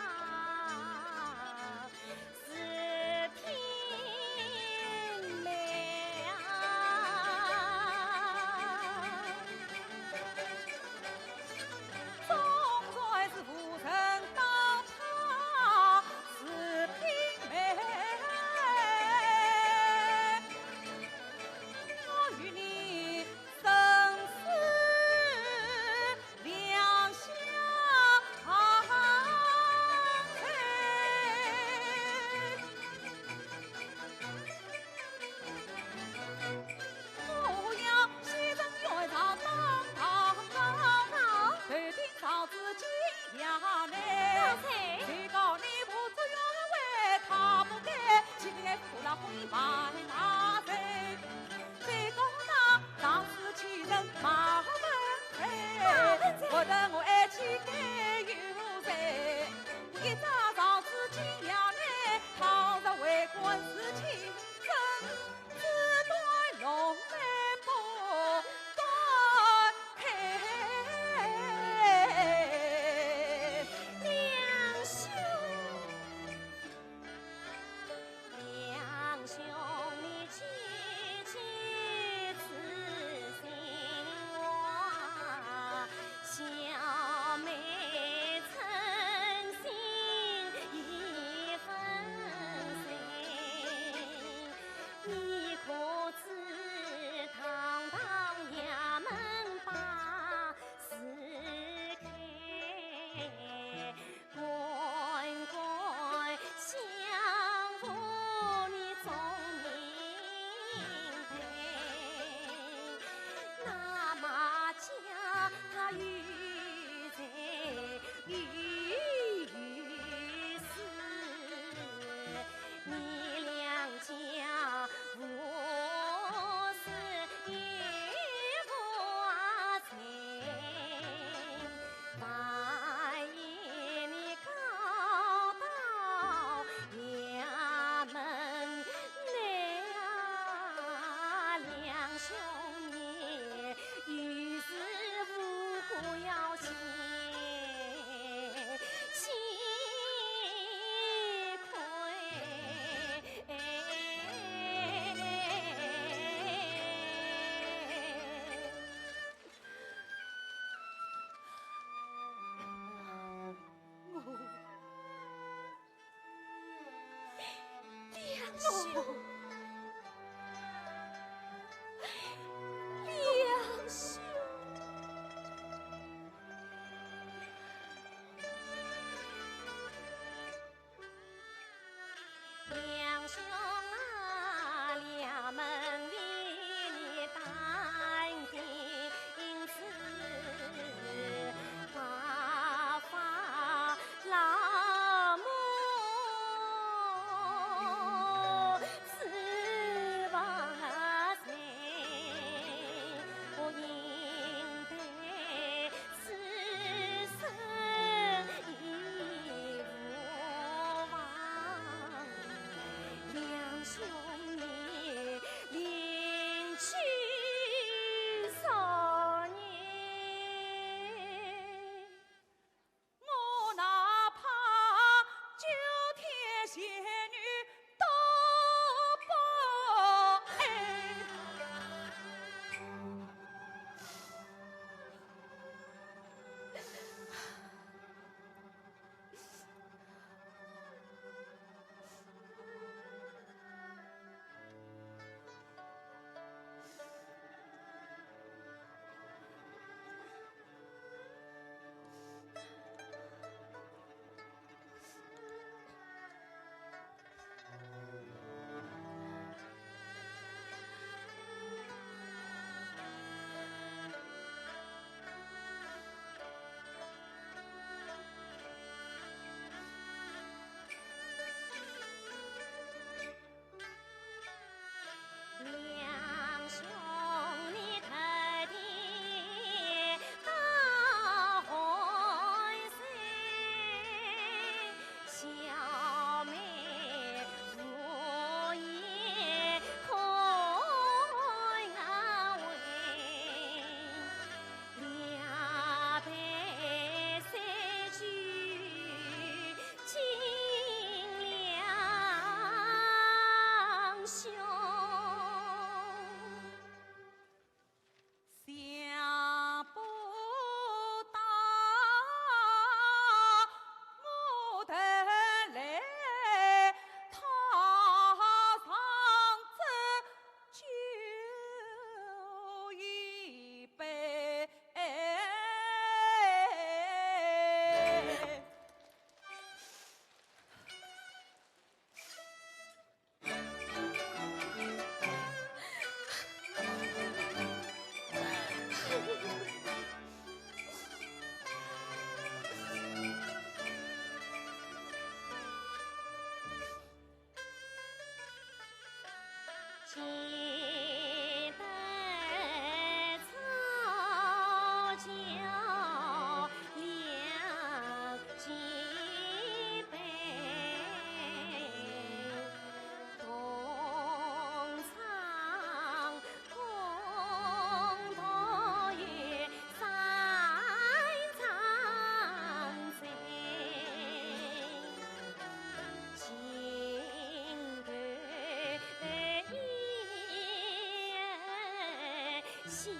相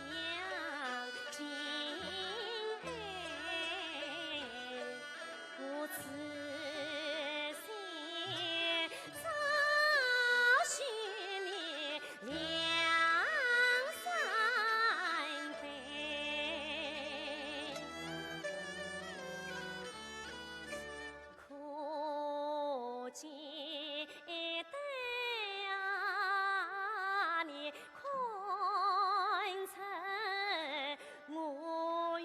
敬爱，我此心早许你两三杯，可见得呀你宽承我与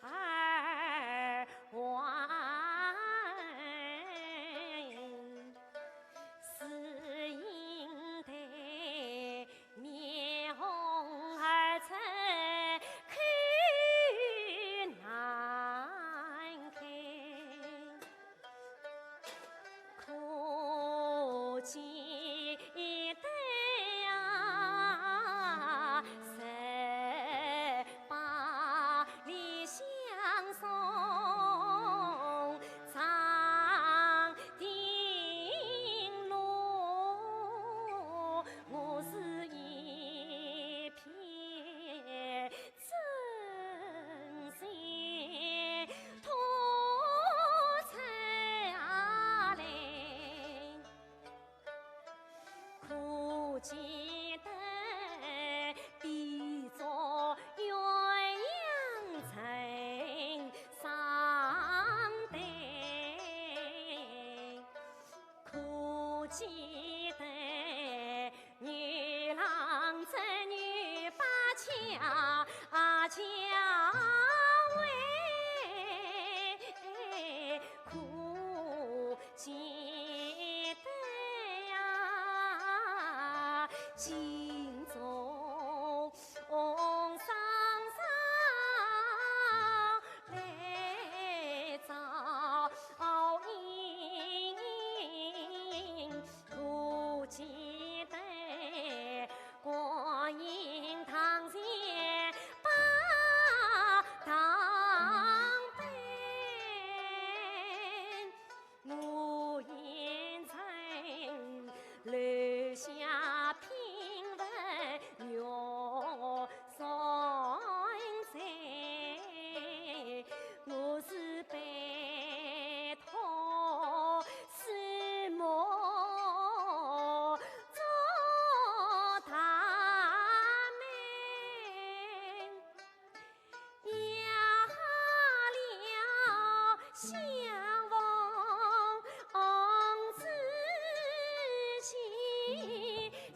儿还，是应得面红儿橙口难开，可见得呀十八里相送长汀路，我是一片真心托出来，可见得比作鸳鸯成双对，可见得女郎织女把恰恰为，可见得呀心中伤伤来照应，可见得观音堂前把当杯，我言曾留下品文哟son在，我是被托师母做大妹，压了相逢之情，蹊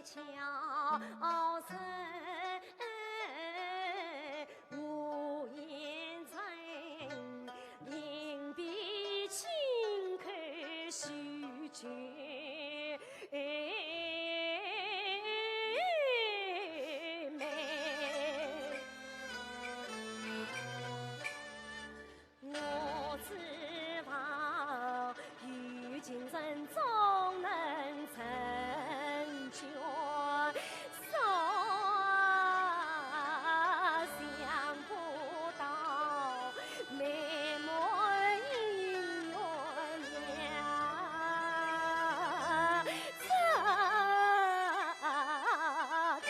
跷声无言曾临别轻口叙绝美，我指望与今生终能成全，想不到美满姻缘呀拆开。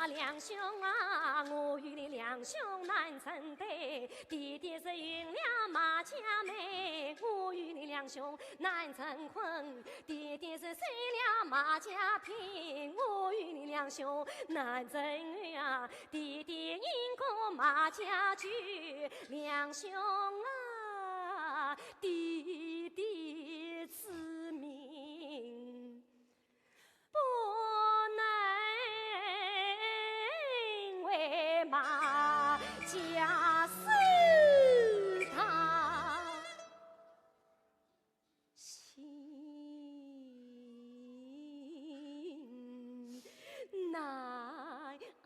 两兄啊，我与你两兄难成对，弟弟是云了马家妹，我与你两兄难成婚，弟弟是睡了马家聘，我与你两兄难成缘啊，弟弟因过马家聚，两兄啊，弟弟之命不能为马家死他心难抬。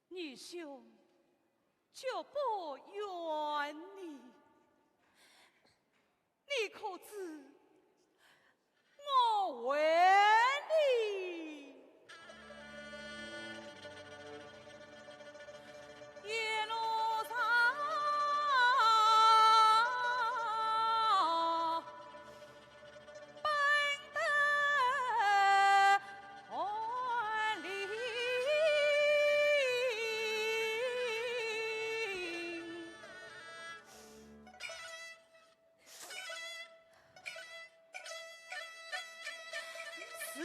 女兄就不怨你，你可知我为你一路上奔得万里。是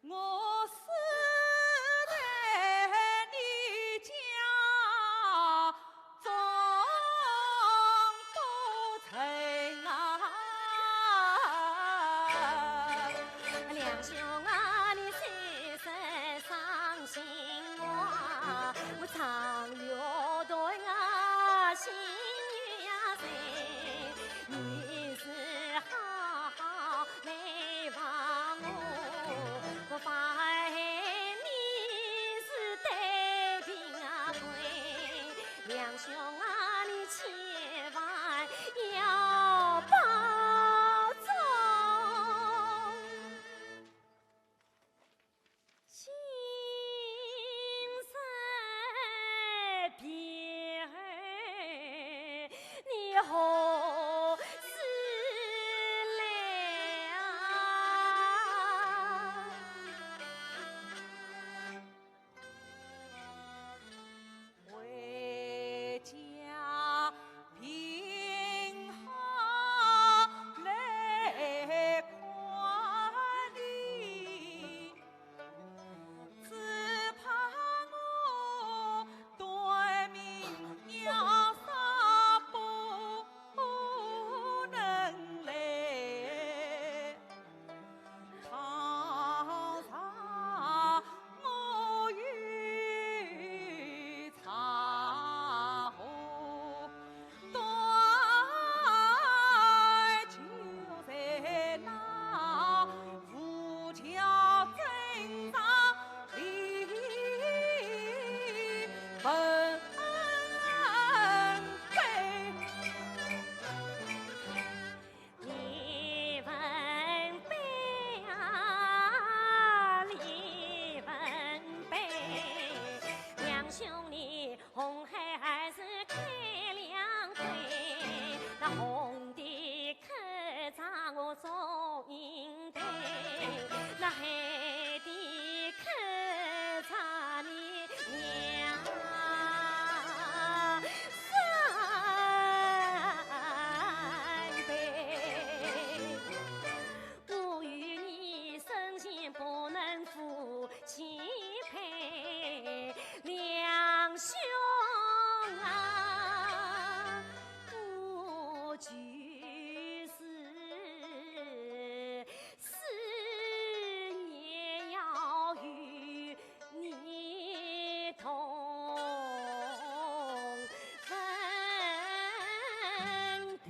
我死在你家中不成啊！两兄啊，你虽是伤心我常有对啊心愿在，你是好好来望我发现你是对病啊鬼，两兄啊，你千万要保重。心生病儿，你何时来啊？回家病好来看你，只怕我对命要杀不能来。堂上我与茶壶端就在那浮桥镇上里分杯。李文碑啊，李文碑，两兄你红海还是开两回，那红的客扎我做应对，那黑的客扎你娘三杯。我与你生前不能夫妻配，两兄啊，我就是思念要与你同分配。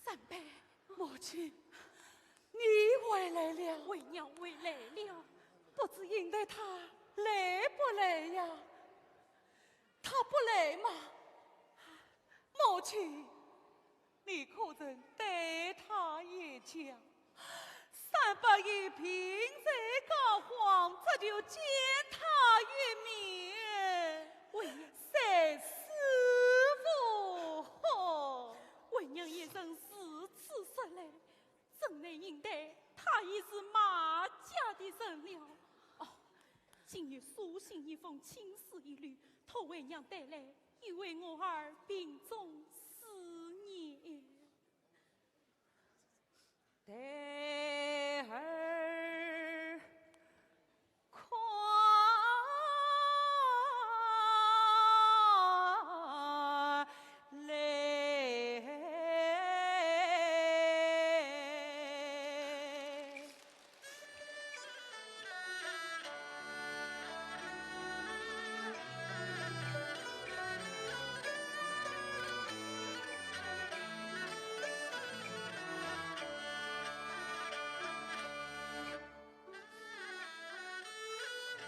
三伯，母亲，你回来了，为娘回来了。不知应对他累不累呀？他不累吗？母亲，你可曾对他也讲？三伯一平在高皇，这就见他一面。为娘，三师傅，为娘一生如此说来，怎能应得他已是马家的人了？哦，今日书信一封，亲事一缕，托为娘带来，以为我儿病重思念。待儿快来。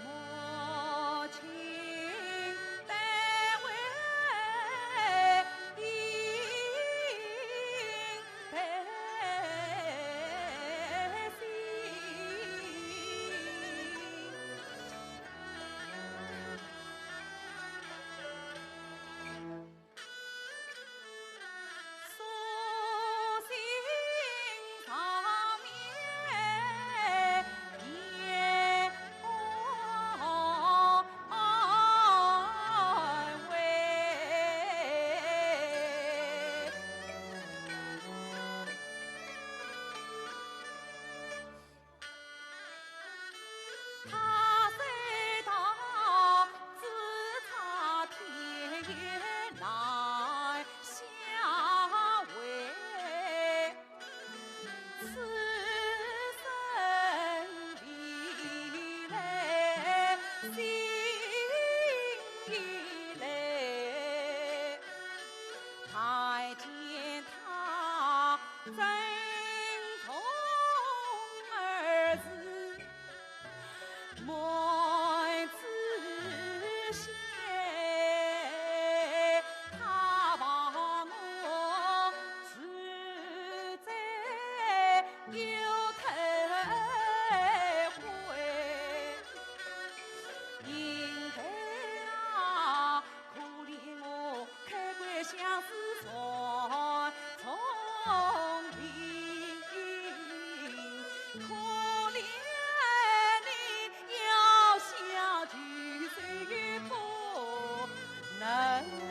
母亲待为应待心。书信上面也安慰。他虽到自差天也难下为，此生离来心已累，太见他珍重儿子。妹子嫌他把我实在有头悔，应该啊可怜我开关相思从明，可怜你要想聚水不能来。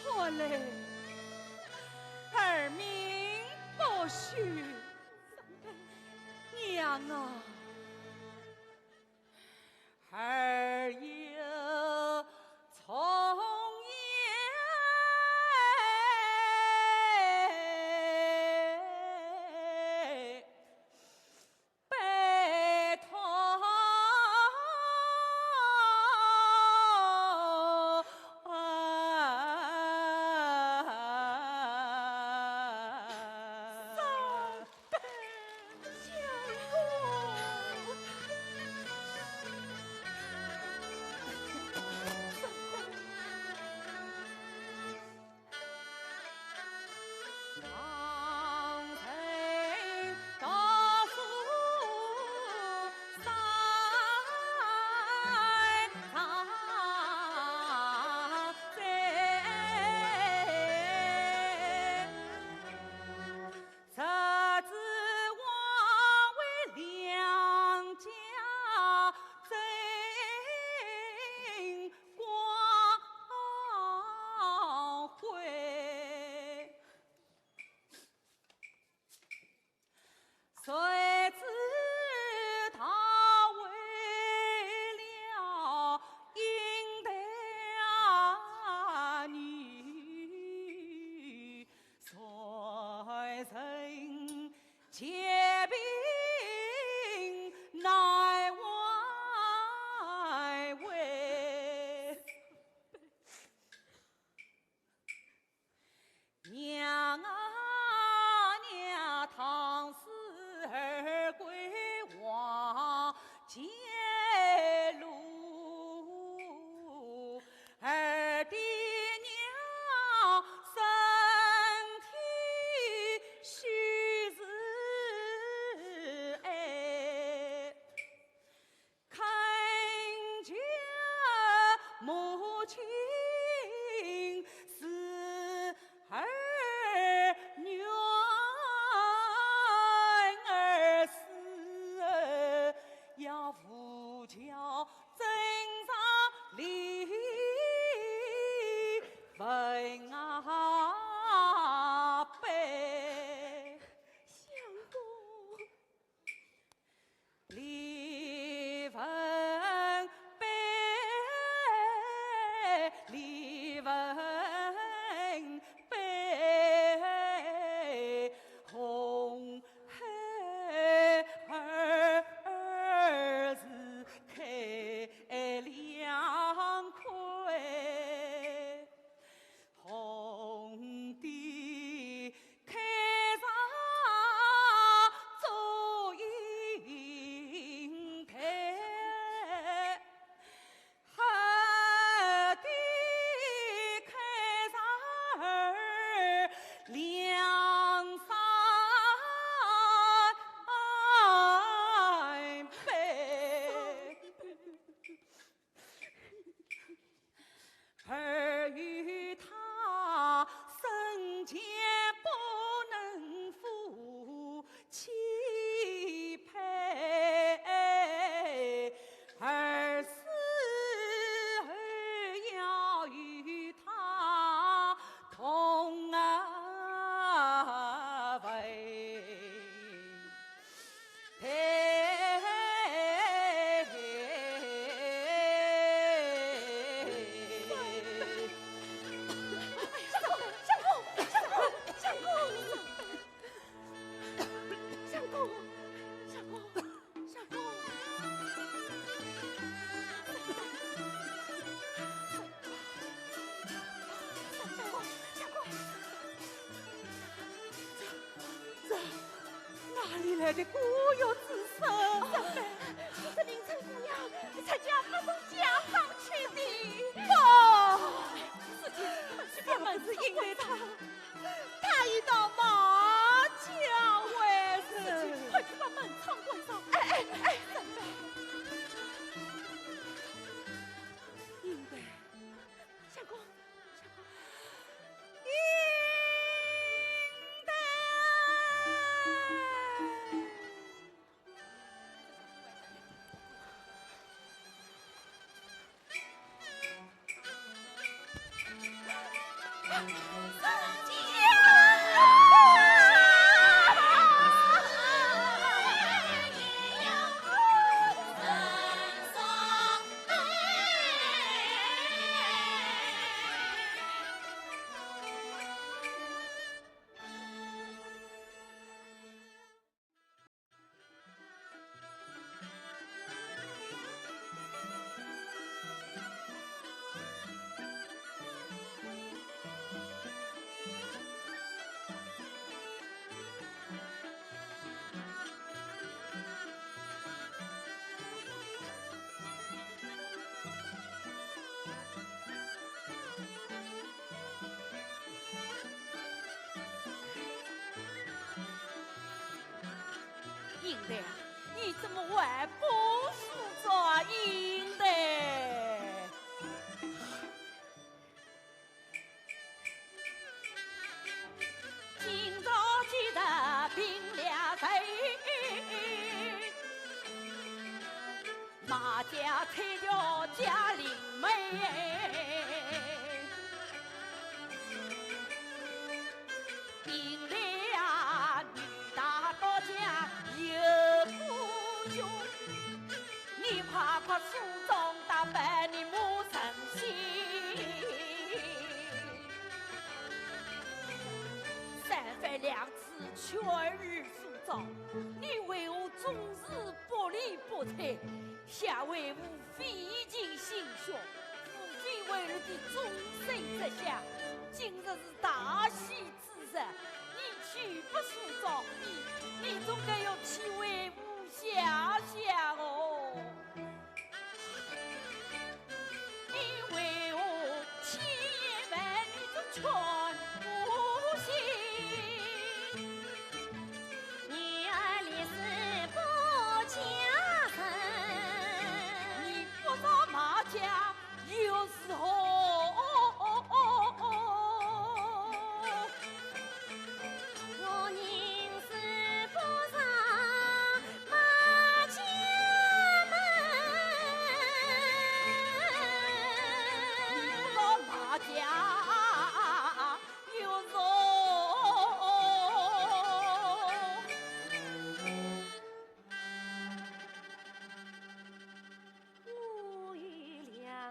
可怜，儿命不许。娘啊，儿有从严拜托谁知他为了应得女，谁人结冰乃外围。娘啊娘，唐氏儿归望街路，儿的娘身体虚实哎，看见母亲是儿女儿死，要扶教正上离分啊悲，相公，离分悲，离分悲，红孩儿是开两亏，红的开上足银台，黑的开上儿两三倍。儿与他生前不能夫妻配，儿死后要与他同为哪里来的孤勇之身？这是凌晨姑娘参加他从家访去的。爸，我们是因为他已到马家为止。快去把门窗关上！哎，应该，相公，应该。英台，你怎么还不梳妆英台？今朝记得凭两岁，马家吹掉家灵梅。夸夸书中打扮你母神心，三番两次劝儿书中，你为我终日不理不睬，下为我费尽心血，父亲为了的终身之想，今日是大喜之日，你去不书中，你总该要去为我想想哦。全不行，女儿立誓不嫁人，你不到马家有时候。我宁是不上马家门，你不到马家。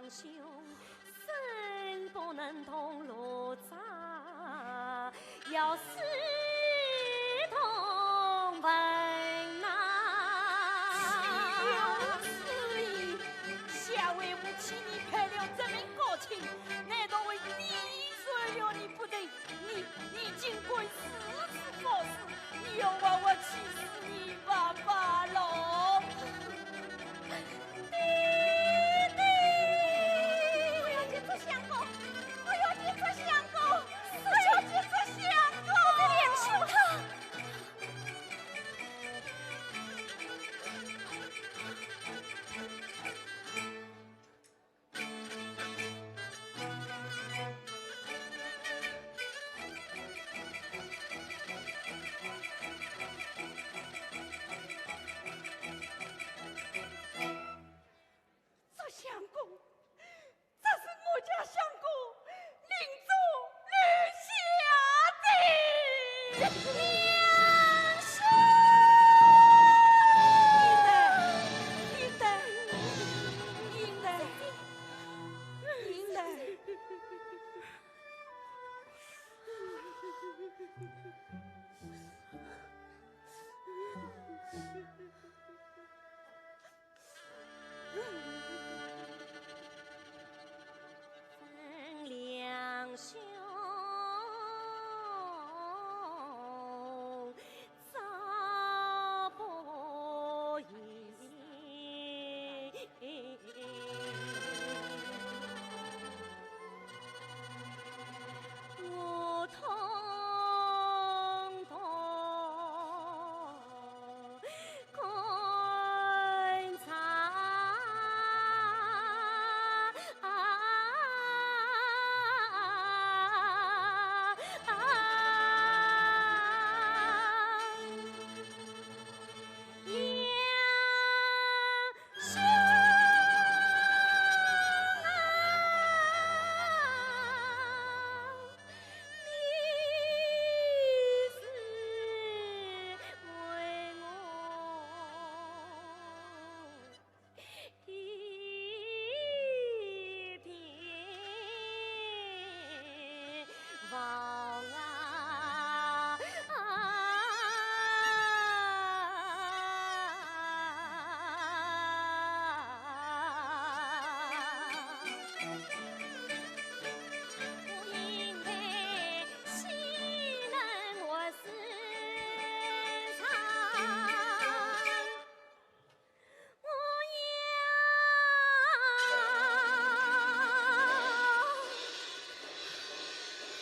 兄生不能同路长，要师同奔呐。有此意，下为我替你派了这名高卿，难道为你说了你不对？你尽管私自放肆，你要把我气死你爸爸喽！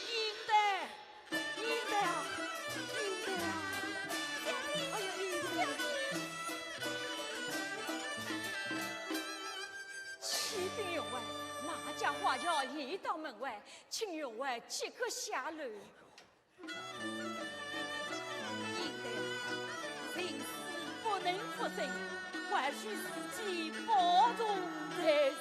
英台，请员外，马家花轿已到门外，请员外即刻下楼。应得人事不能复生，还需自己保重才是。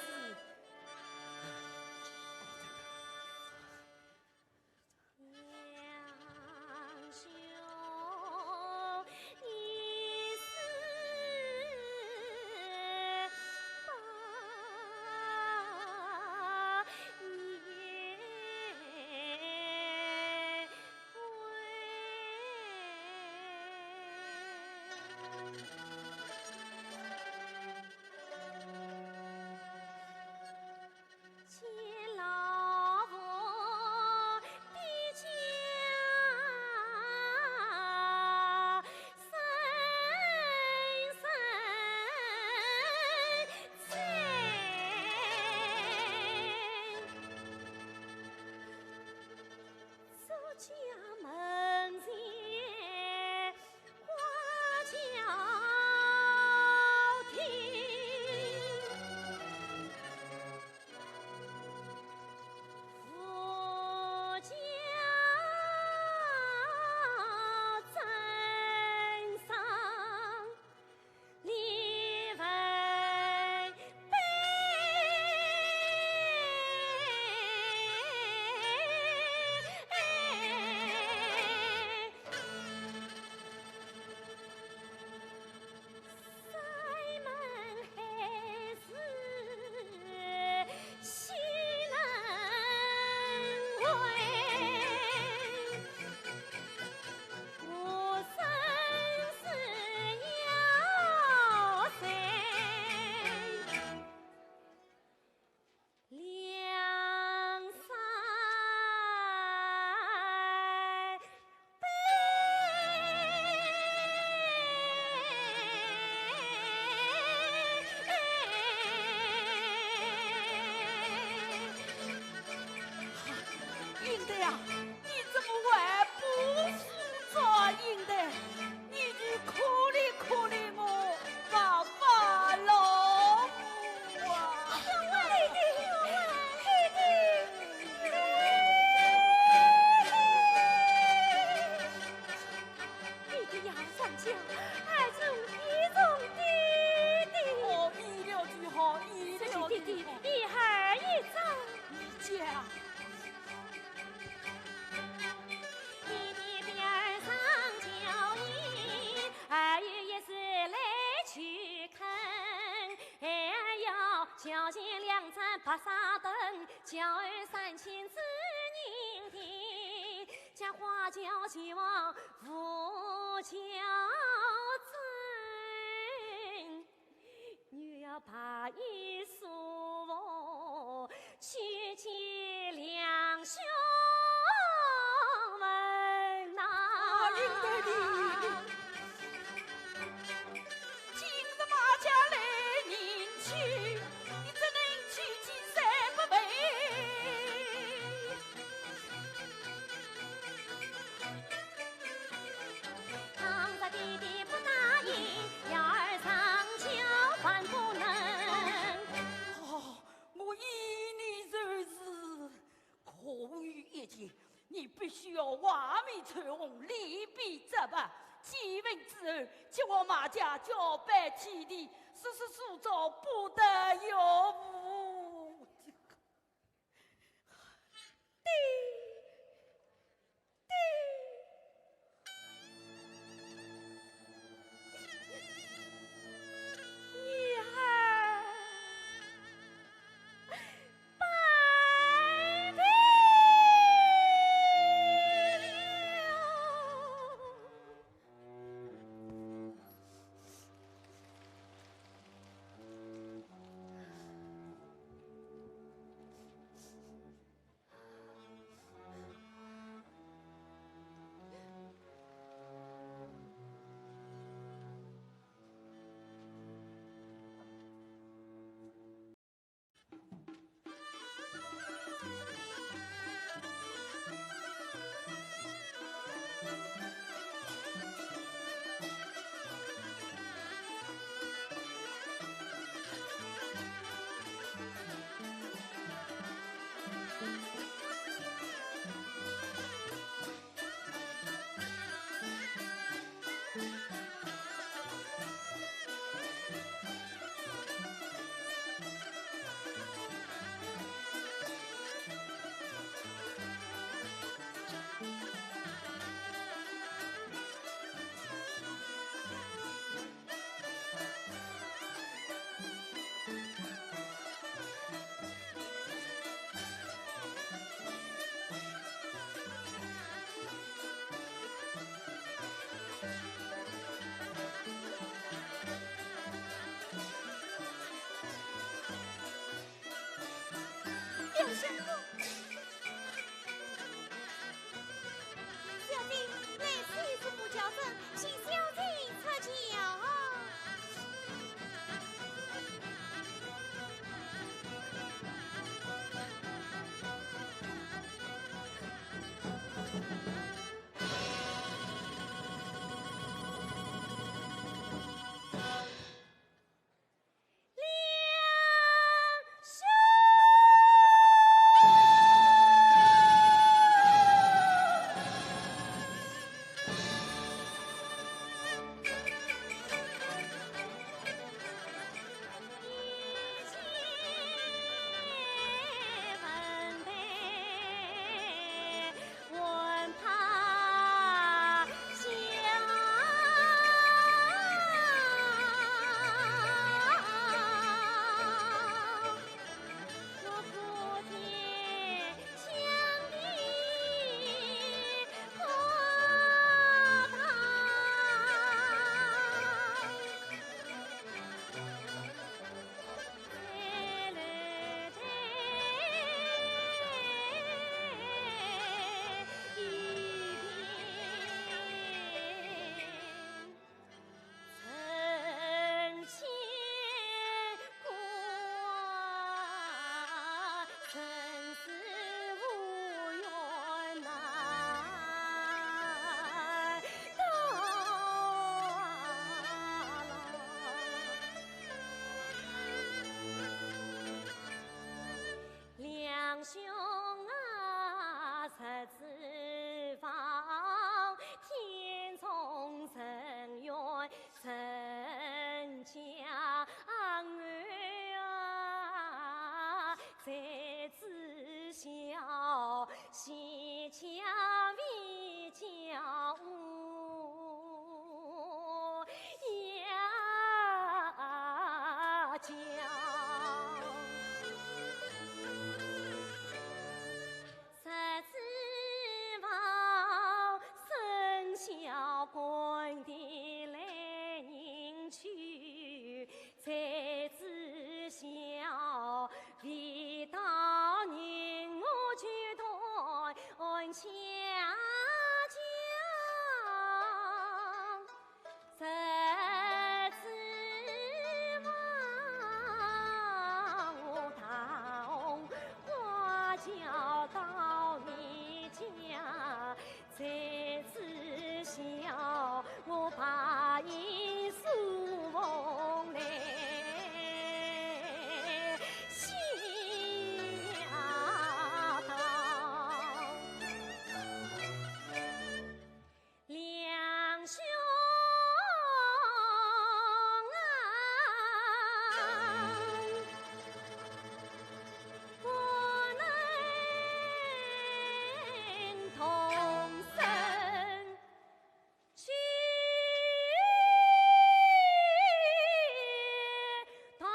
应得呀，你怎么还不诉状应得？你就可怜可怜我爸爸老母啊！弟弟要上轿，儿子一中弟弟。哦，医疗就好，医疗弟弟就好。一会儿一张。你讲。弟弟边上交易，二月也是来去看，还要小心两盏白纱灯，叫儿三亲子宁听，将花轿希望扶轿尊，女要把衣束我去见两兄们呐。应得的。今日马家来迎娶，你怎能娶进三不配？倘若弟弟不答应，要儿上轿还不能。哦，我依你如是，可于一件，你必须要画面穿红，礼毕则罢。祭文之后，叫我马家交办起地，事事塑造不得有误。女儿拜别了。才知晓，西墙为家务呀家。十指房生小官的来人去，才知晓为当年我去团强将。十指房我当花轿到你家，才知晓我把一书翁来下到两兄不能同生去同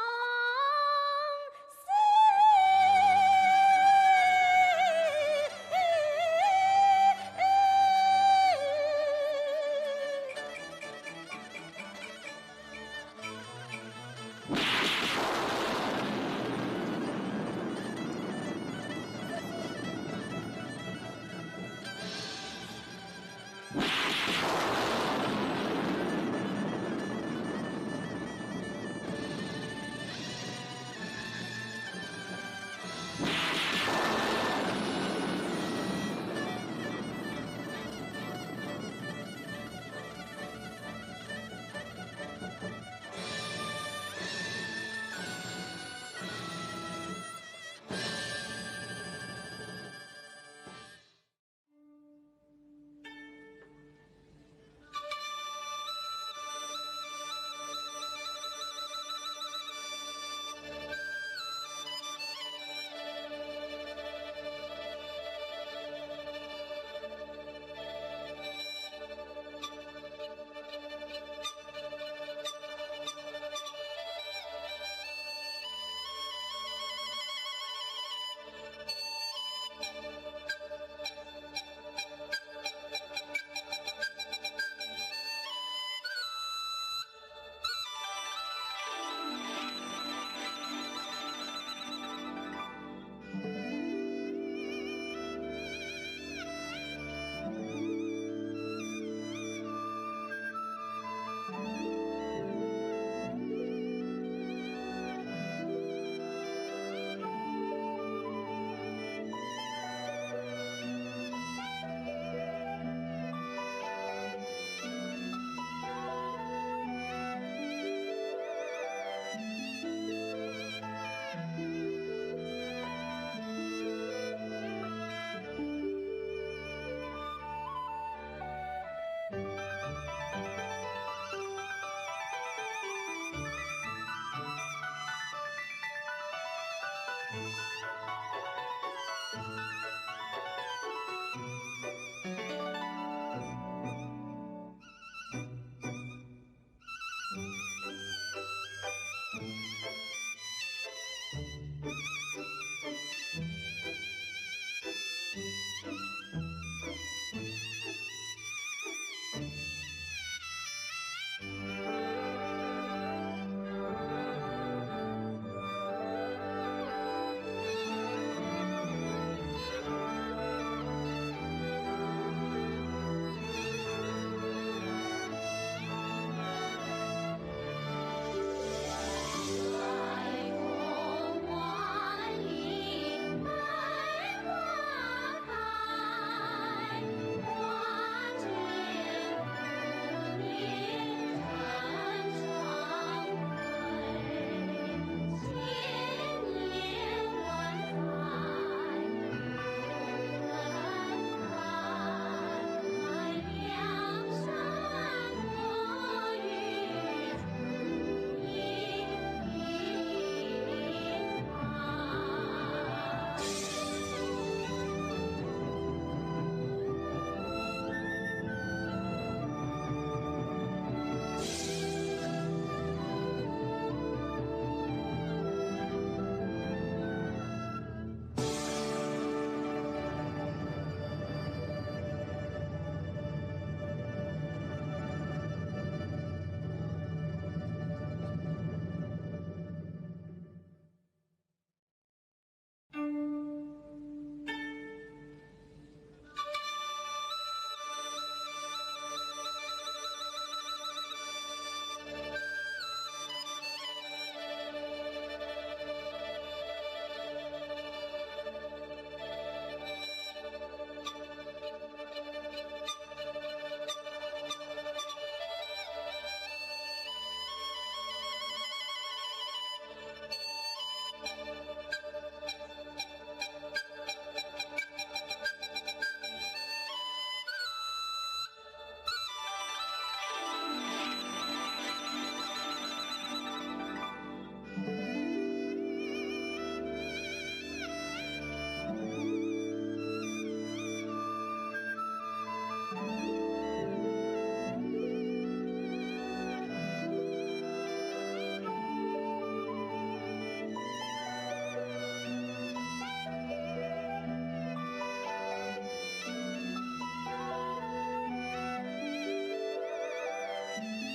儿。